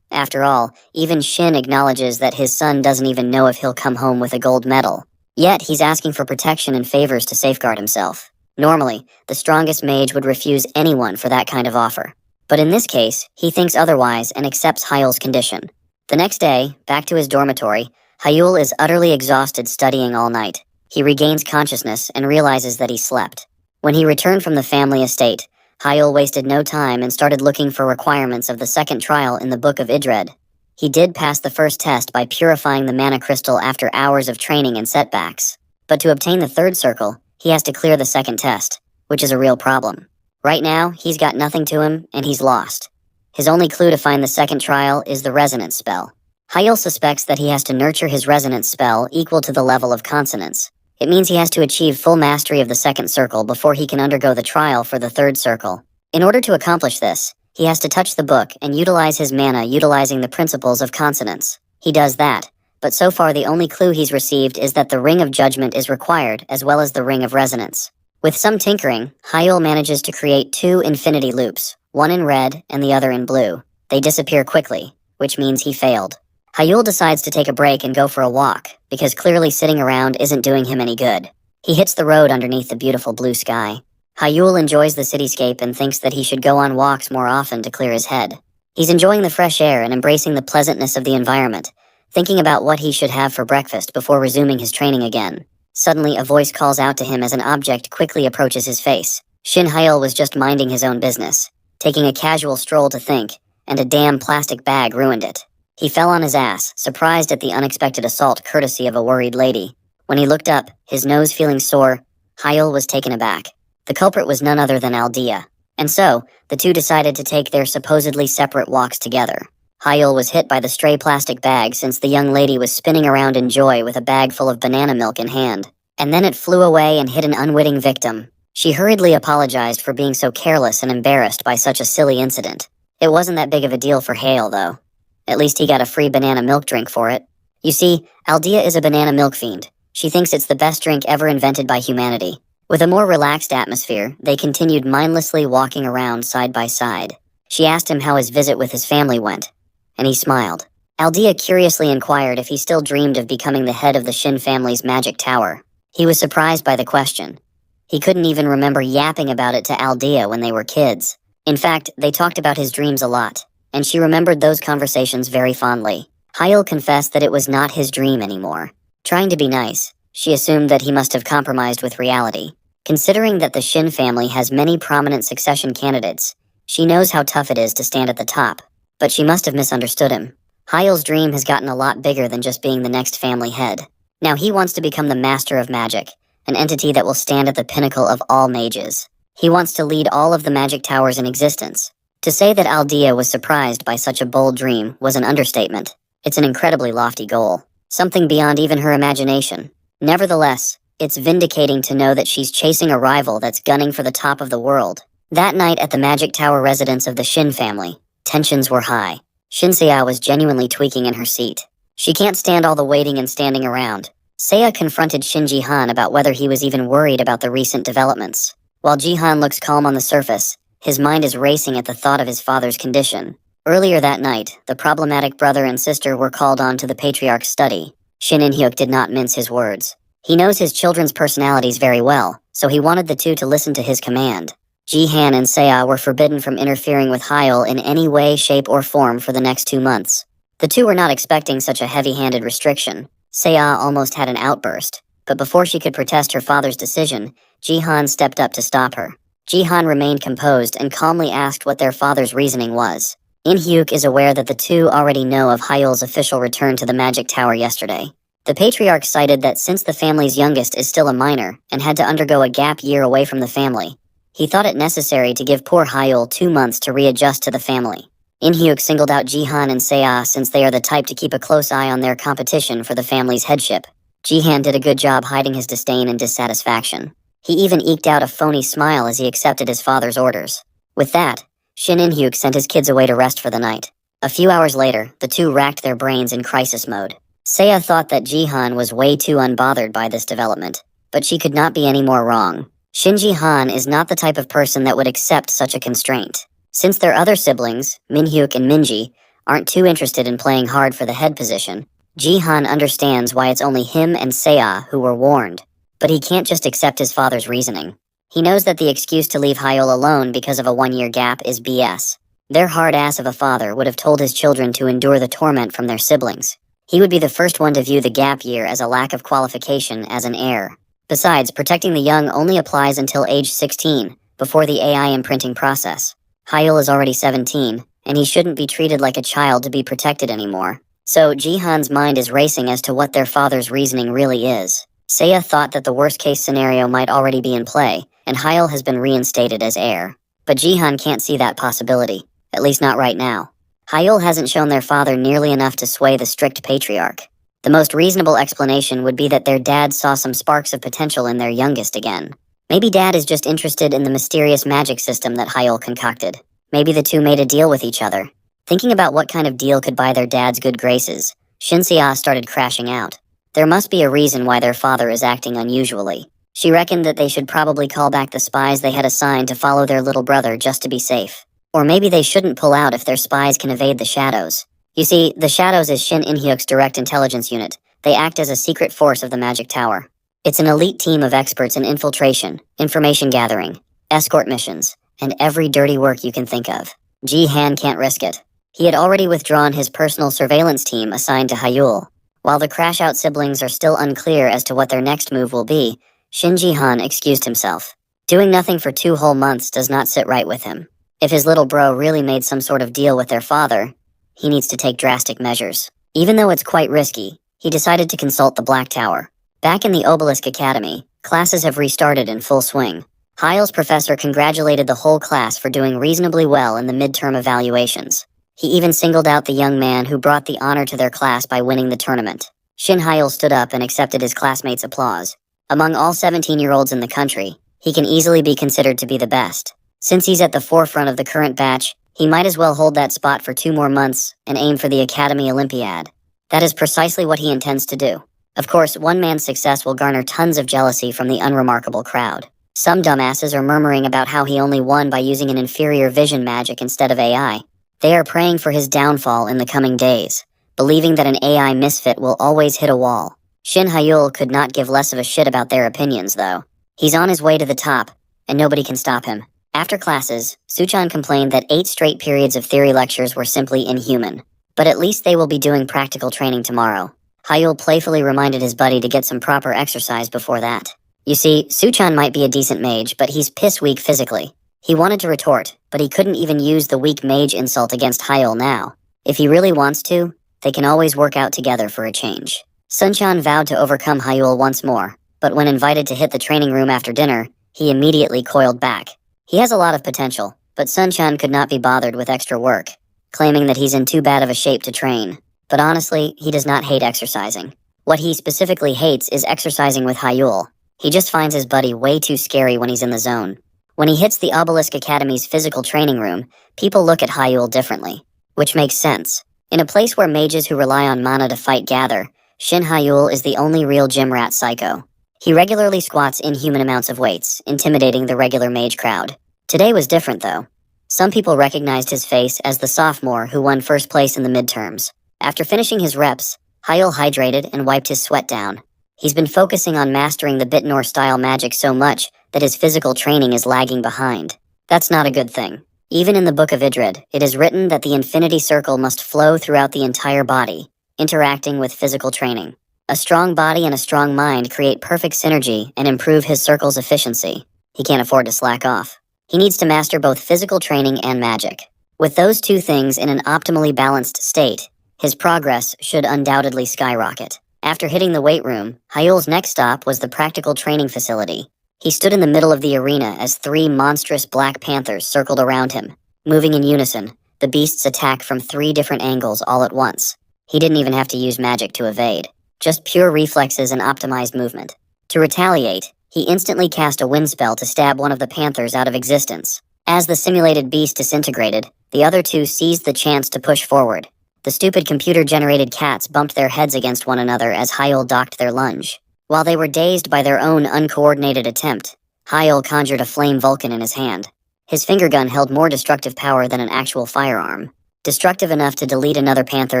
After all, even Shin acknowledges that his son doesn't even know if he'll come home with a gold medal. Yet, he's asking for protection and favors to safeguard himself. Normally, the strongest mage would refuse anyone for that kind of offer. But in this case, he thinks otherwise and accepts Hyul's condition. The next day, back to his dormitory, Hyul is utterly exhausted studying all night. He regains consciousness and realizes that he slept. When he returned from the family estate, Hyul wasted no time and started looking for requirements of the second trial in the Book of Idred. He did pass the first test by purifying the mana crystal after hours of training and setbacks. But to obtain the third circle, he has to clear the second test, which is a real problem. Right now, he's got nothing to him, and he's lost. His only clue to find the second trial is the resonance spell. Hyul suspects that he has to nurture his resonance spell equal to the level of consonance. It means he has to achieve full mastery of the second circle before he can undergo the trial for the third circle. In order to accomplish this, he has to touch the book and utilize his mana utilizing the principles of consonance. He does that, but so far the only clue he's received is that the Ring of Judgment is required, as well as the Ring of Resonance. With some tinkering, Hyul manages to create 2 infinity loops, one in red and the other in blue. They disappear quickly, which means he failed. Hyul decides to take a break and go for a walk, because clearly sitting around isn't doing him any good. He hits the road underneath the beautiful blue sky. Hyul enjoys the cityscape and thinks that he should go on walks more often to clear his head. He's enjoying the fresh air and embracing the pleasantness of the environment, thinking about what he should have for breakfast before resuming his training again. Suddenly, a voice calls out to him as an object quickly approaches his face. Shin Hyul was just minding his own business, taking a casual stroll to think, and a damn plastic bag ruined it. He fell on his ass, surprised at the unexpected assault courtesy of a worried lady. When he looked up, his nose feeling sore, Hyul was taken aback. The culprit was none other than Aldea. And so, the two decided to take their supposedly separate walks together. Hyul was hit by the stray plastic bag since the young lady was spinning around in joy with a bag full of banana milk in hand. And then it flew away and hit an unwitting victim. She hurriedly apologized for being so careless and embarrassed by such a silly incident. It wasn't that big of a deal for Hale, though. At least he got a free banana milk drink for it. You see, Aldea is a banana milk fiend. She thinks it's the best drink ever invented by humanity. With a more relaxed atmosphere, they continued mindlessly walking around side by side. She asked him how his visit with his family went, and he smiled. Aldea curiously inquired if he still dreamed of becoming the head of the Shin family's magic tower. He was surprised by the question. He couldn't even remember yapping about it to Aldea when they were kids. In fact, they talked about his dreams a lot, and she remembered those conversations very fondly. Hyul confessed that it was not his dream anymore. Trying to be nice, she assumed that he must have compromised with reality. Considering that the Shin family has many prominent succession candidates, she knows how tough it is to stand at the top, but she must have misunderstood him. Hyul's dream has gotten a lot bigger than just being the next family head. Now he wants to become the master of magic, an entity that will stand at the pinnacle of all mages. He wants to lead all of the magic towers in existence. To say that Aldea was surprised by such a bold dream was an understatement. It's an incredibly lofty goal, something beyond even her imagination. Nevertheless, it's vindicating to know that she's chasing a rival that's gunning for the top of the world. That night at the magic tower residence of the Shin family, tensions were high. Shinseya was genuinely tweaking in her seat. She can't stand all the waiting and standing around. Seiya confronted Shin Jihan about whether he was even worried about the recent developments. While Jihan looks calm on the surface, his mind is racing at the thought of his father's condition. Earlier that night, the problematic brother and sister were called on to the patriarch's study. Shin In-hyuk did not mince his words. He knows his children's personalities very well, so he wanted the two to listen to his command. Jihan and Seiya were forbidden from interfering with Hyul in any way, shape, or form for the next 2 months. The two were not expecting such a heavy-handed restriction. Seiya almost had an outburst, but before she could protest her father's decision, Jihan stepped up to stop her. Jihan remained composed and calmly asked what their father's reasoning was. In-hyuk is aware that the two already know of Hyul's official return to the magic tower yesterday. The patriarch cited that since the family's youngest is still a minor and had to undergo a gap year away from the family, he thought it necessary to give poor Hyul 2 months to readjust to the family. In-hyuk singled out Jihan and Seiya since they are the type to keep a close eye on their competition for the family's headship. Jihan did a good job hiding his disdain and dissatisfaction. He even eked out a phony smile as he accepted his father's orders. With that, Shin In-hyuk sent his kids away to rest for the night. A few hours later, the two racked their brains in crisis mode. Seiya thought that Jihan was way too unbothered by this development, but she could not be any more wrong. Shin Jihan is not the type of person that would accept such a constraint. Since their other siblings, Minhyuk and Minji, aren't too interested in playing hard for the head position, Jihan understands why it's only him and Seiya who were warned. But he can't just accept his father's reasoning. He knows that the excuse to leave Hyul alone because of a 1-year gap is BS. Their hard ass of a father would have told his children to endure the torment from their siblings. He would be the first one to view the gap year as a lack of qualification as an heir. Besides, protecting the young only applies until age 16, before the AI imprinting process. Hyul is already 17, and he shouldn't be treated like a child to be protected anymore. So Jihan's mind is racing as to what their father's reasoning really is. Seiya thought that the worst-case scenario might already be in play, and Hyul has been reinstated as heir. But Jihan can't see that possibility, at least not right now. Hyul hasn't shown their father nearly enough to sway the strict patriarch. The most reasonable explanation would be that their dad saw some sparks of potential in their youngest again. Maybe Dad is just interested in the mysterious magic system that Hyul concocted. Maybe the two made a deal with each other. Thinking about what kind of deal could buy their dad's good graces, Shinseya started crashing out. There must be a reason why their father is acting unusually. She reckoned that they should probably call back the spies they had assigned to follow their little brother just to be safe. Or maybe they shouldn't pull out if their spies can evade the shadows. You see, the Shadows is Shin In-hyuk's direct intelligence unit. They act as a secret force of the Magic Tower. It's an elite team of experts in infiltration, information gathering, escort missions, and every dirty work you can think of. Jihan can't risk it. He had already withdrawn his personal surveillance team assigned to Hyul. While the crash-out siblings are still unclear as to what their next move will be, Shin Jihan excused himself. Doing nothing for 2 whole months does not sit right with him. If his little bro really made some sort of deal with their father, he needs to take drastic measures. Even though it's quite risky, he decided to consult the Black Tower. Back in the Obelisk Academy, classes have restarted in full swing. Hyul's professor congratulated the whole class for doing reasonably well in the midterm evaluations. He even singled out the young man who brought the honor to their class by winning the tournament. Shin Hyul stood up and accepted his classmates' applause. Among all 17-year-olds in the country, he can easily be considered to be the best. Since he's at the forefront of the current batch, he might as well hold that spot for 2 more months and aim for the Academy Olympiad. That is precisely what he intends to do. Of course, one man's success will garner tons of jealousy from the unremarkable crowd. Some dumbasses are murmuring about how he only won by using an inferior vision magic instead of AI. They are praying for his downfall in the coming days, believing that an AI misfit will always hit a wall. Shin Hyul could not give less of a shit about their opinions, though. He's on his way to the top, and nobody can stop him. After classes, Suchan complained that 8 straight periods of theory lectures were simply inhuman. But at least they will be doing practical training tomorrow. Hyul playfully reminded his buddy to get some proper exercise before that. You see, Suchan might be a decent mage, but he's piss-weak physically. He wanted to retort, but he couldn't even use the weak mage insult against Hyul now. If he really wants to, they can always work out together for a change. Sunchan vowed to overcome Hyul once more, but when invited to hit the training room after dinner, he immediately coiled back. He has a lot of potential, but Sunchan could not be bothered with extra work, claiming that he's in too bad of a shape to train. But honestly, he does not hate exercising. What he specifically hates is exercising with Hyul. He just finds his buddy way too scary when he's in the zone. When he hits the Obelisk Academy's physical training room, people look at Hyul differently, which makes sense. In a place where mages who rely on mana to fight gather, Shin Hyul is the only real gym rat psycho. He regularly squats inhuman amounts of weights, intimidating the regular mage crowd. Today was different, though. Some people recognized his face as the sophomore who won first place in the midterms. After finishing his reps, Hyul hydrated and wiped his sweat down. He's been focusing on mastering the Bitnor-style magic so much that his physical training is lagging behind. That's not a good thing. Even in the Book of Idrid, it is written that the infinity circle must flow throughout the entire body, interacting with physical training. A strong body and a strong mind create perfect synergy and improve his circle's efficiency. He can't afford to slack off. He needs to master both physical training and magic. With those two things in an optimally balanced state, his progress should undoubtedly skyrocket. After hitting the weight room, Hyul's next stop was the practical training facility. He stood in the middle of the arena as 3 monstrous black panthers circled around him. Moving in unison, the beasts attack from 3 different angles all at once. He didn't even have to use magic to evade, just pure reflexes and optimized movement. To retaliate, he instantly cast a wind spell to stab one of the panthers out of existence. As the simulated beast disintegrated, the other 2 seized the chance to push forward. The stupid computer-generated cats bumped their heads against one another as Hyul docked their lunge. While they were dazed by their own uncoordinated attempt, Hyul conjured a flame Vulcan in his hand. His finger gun held more destructive power than an actual firearm. Destructive enough to delete another panther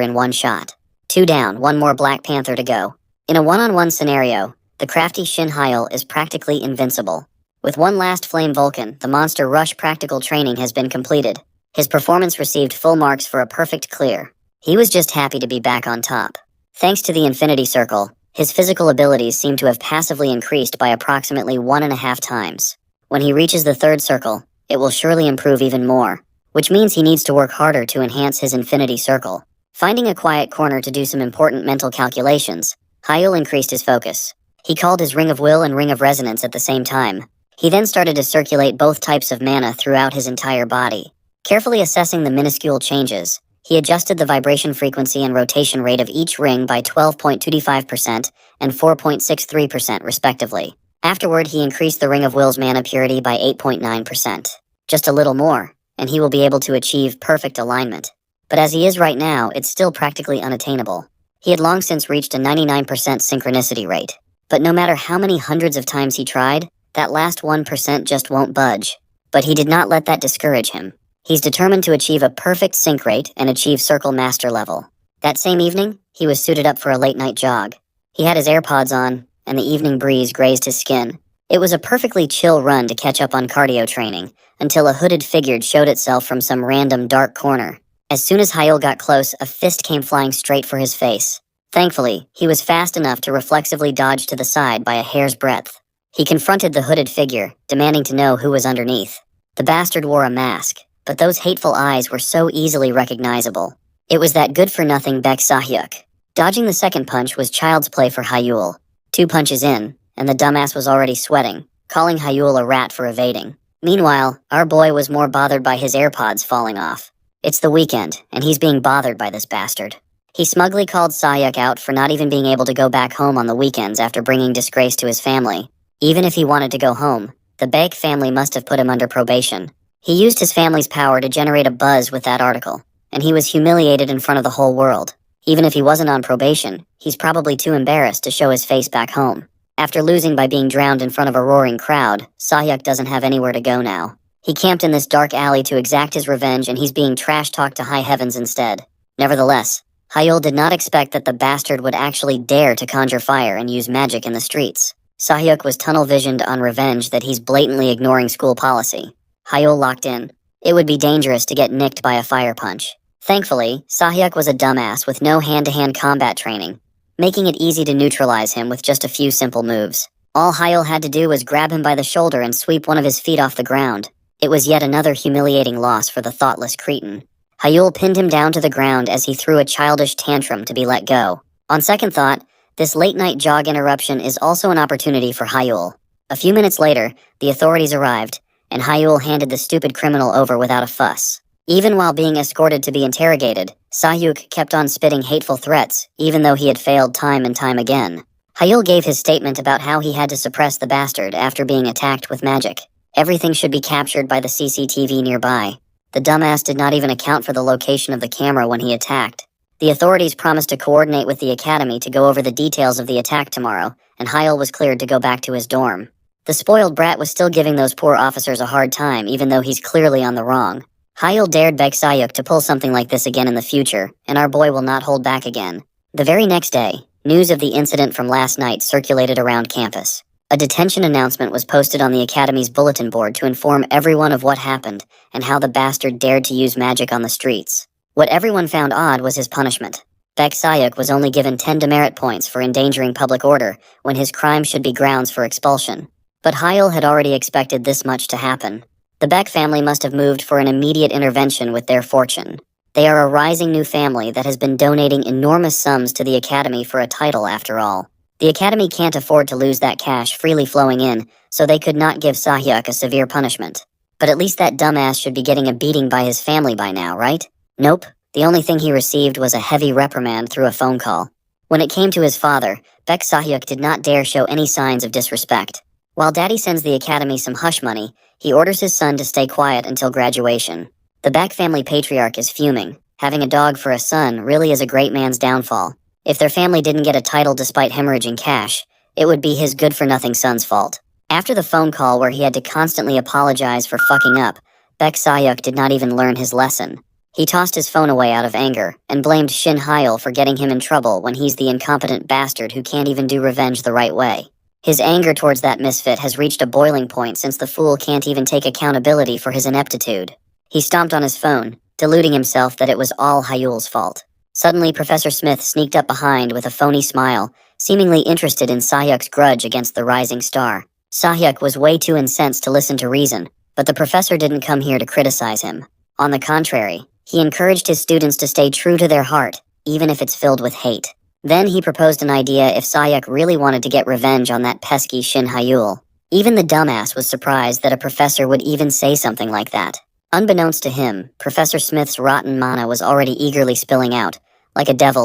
in one shot. 2 down, 1 more Black Panther to go. In a one-on-one scenario, the crafty Shin Hyul is practically invincible. With one last Flame Vulcan, the Monster Rush practical training has been completed. His performance received full marks for a perfect clear. He was just happy to be back on top. Thanks to the Infinity Circle, his physical abilities seem to have passively increased by approximately 1.5 times. When he reaches the 3rd circle, it will surely improve even more, which means he needs to work harder to enhance his Infinity Circle. Finding a quiet corner to do some important mental calculations, Hyul increased his focus. He called his Ring of Will and Ring of Resonance at the same time. He then started to circulate both types of mana throughout his entire body. Carefully assessing the minuscule changes, he adjusted the vibration frequency and rotation rate of each ring by 12.25% and 4.63% respectively. Afterward, he increased the Ring of Will's mana purity by 8.9%. Just a little more, and he will be able to achieve perfect alignment. But as he is right now, it's still practically unattainable. He had long since reached a 99% synchronicity rate. But no matter how many hundreds of times he tried, that last 1% just won't budge. But he did not let that discourage him. He's determined to achieve a perfect sync rate and achieve Circle Master level. That same evening, he was suited up for a late-night jog. He had his AirPods on, and the evening breeze grazed his skin. It was a perfectly chill run to catch up on cardio training, until a hooded figure showed itself from some random dark corner. As soon as Hyul got close, a fist came flying straight for his face. Thankfully, he was fast enough to reflexively dodge to the side by a hair's breadth. He confronted the hooded figure, demanding to know who was underneath. The bastard wore a mask, but those hateful eyes were so easily recognizable. It was that good-for-nothing Baek Sahyuk. Dodging the second punch was child's play for Hyul. 2 punches in, and the dumbass was already sweating, calling Hyul a rat for evading. Meanwhile, our boy was more bothered by his AirPods falling off. It's the weekend, and he's being bothered by this bastard. He smugly called Sahyuk out for not even being able to go back home on the weekends after bringing disgrace to his family. Even if he wanted to go home, the Baek family must have put him under probation. He used his family's power to generate a buzz with that article, and he was humiliated in front of the whole world. Even if he wasn't on probation, he's probably too embarrassed to show his face back home. After losing by being drowned in front of a roaring crowd, Sahyuk doesn't have anywhere to go now. He camped in this dark alley to exact his revenge, and he's being trash-talked to high heavens instead. Nevertheless, Hyul did not expect that the bastard would actually dare to conjure fire and use magic in the streets. Sahyuk was tunnel-visioned on revenge that he's blatantly ignoring school policy. Hyul locked in. It would be dangerous to get nicked by a fire punch. Thankfully, Sahyuk was a dumbass with no hand-to-hand combat training, making it easy to neutralize him with just a few simple moves. All Hyul had to do was grab him by the shoulder and sweep one of his feet off the ground. It was yet another humiliating loss for the thoughtless cretin. Hyul pinned him down to the ground as he threw a childish tantrum to be let go. On second thought, this late-night jog interruption is also an opportunity for Hyul. A few minutes later, the authorities arrived, and Hyul handed the stupid criminal over without a fuss. Even while being escorted to be interrogated, Sahyuk kept on spitting hateful threats, even though he had failed time and time again. Hyul gave his statement about how he had to suppress the bastard after being attacked with magic. Everything should be captured by the CCTV nearby. The dumbass did not even account for the location of the camera when he attacked. The authorities promised to coordinate with the academy to go over the details of the attack tomorrow, and Hyul was cleared to go back to his dorm. The spoiled brat was still giving those poor officers a hard time, even though he's clearly on the wrong. Hyul dared beg Sahyuk to pull something like this again in the future, and our boy will not hold back again. The very next day, news of the incident from last night circulated around campus. A detention announcement was posted on the academy's bulletin board to inform everyone of what happened and how the bastard dared to use magic on the streets. What everyone found odd was his punishment. Bek Sahyuk was only given 10 demerit points for endangering public order when his crime should be grounds for expulsion. But Hyul had already expected this much to happen. The Beck family must have moved for an immediate intervention with their fortune. They are a rising new family that has been donating enormous sums to the academy for a title after all. The academy can't afford to lose that cash freely flowing in, so they could not give Sahyuk a severe punishment. But at least that dumbass should be getting a beating by his family by now, right? Nope. The only thing he received was a heavy reprimand through a phone call. When it came to his father, Bek Sahyuk did not dare show any signs of disrespect. While Daddy sends the academy some hush money, he orders his son to stay quiet until graduation. The Beck family patriarch is fuming. Having a dog for a son really is a great man's downfall. If their family didn't get a title despite hemorrhaging cash, it would be his good-for-nothing son's fault. After the phone call where he had to constantly apologize for fucking up, Bek Sahyuk did not even learn his lesson. He tossed his phone away out of anger, and blamed Shin Hyul for getting him in trouble when he's the incompetent bastard who can't even do revenge the right way. His anger towards that misfit has reached a boiling point since the fool can't even take accountability for his ineptitude. He stomped on his phone, deluding himself that it was all Hyul's fault. Suddenly, Professor Smith sneaked up behind with a phony smile, seemingly interested in Sahyuk's grudge against the rising star. Sahyuk was way too incensed to listen to reason, but the professor didn't come here to criticize him. On the contrary, he encouraged his students to stay true to their heart, even if it's filled with hate. Then he proposed an idea if Sahyuk really wanted to get revenge on that pesky Shin Hyul. Even the dumbass was surprised that a professor would even say something like that. Unbeknownst to him, Professor Smith's rotten mana was already eagerly spilling out, like a devil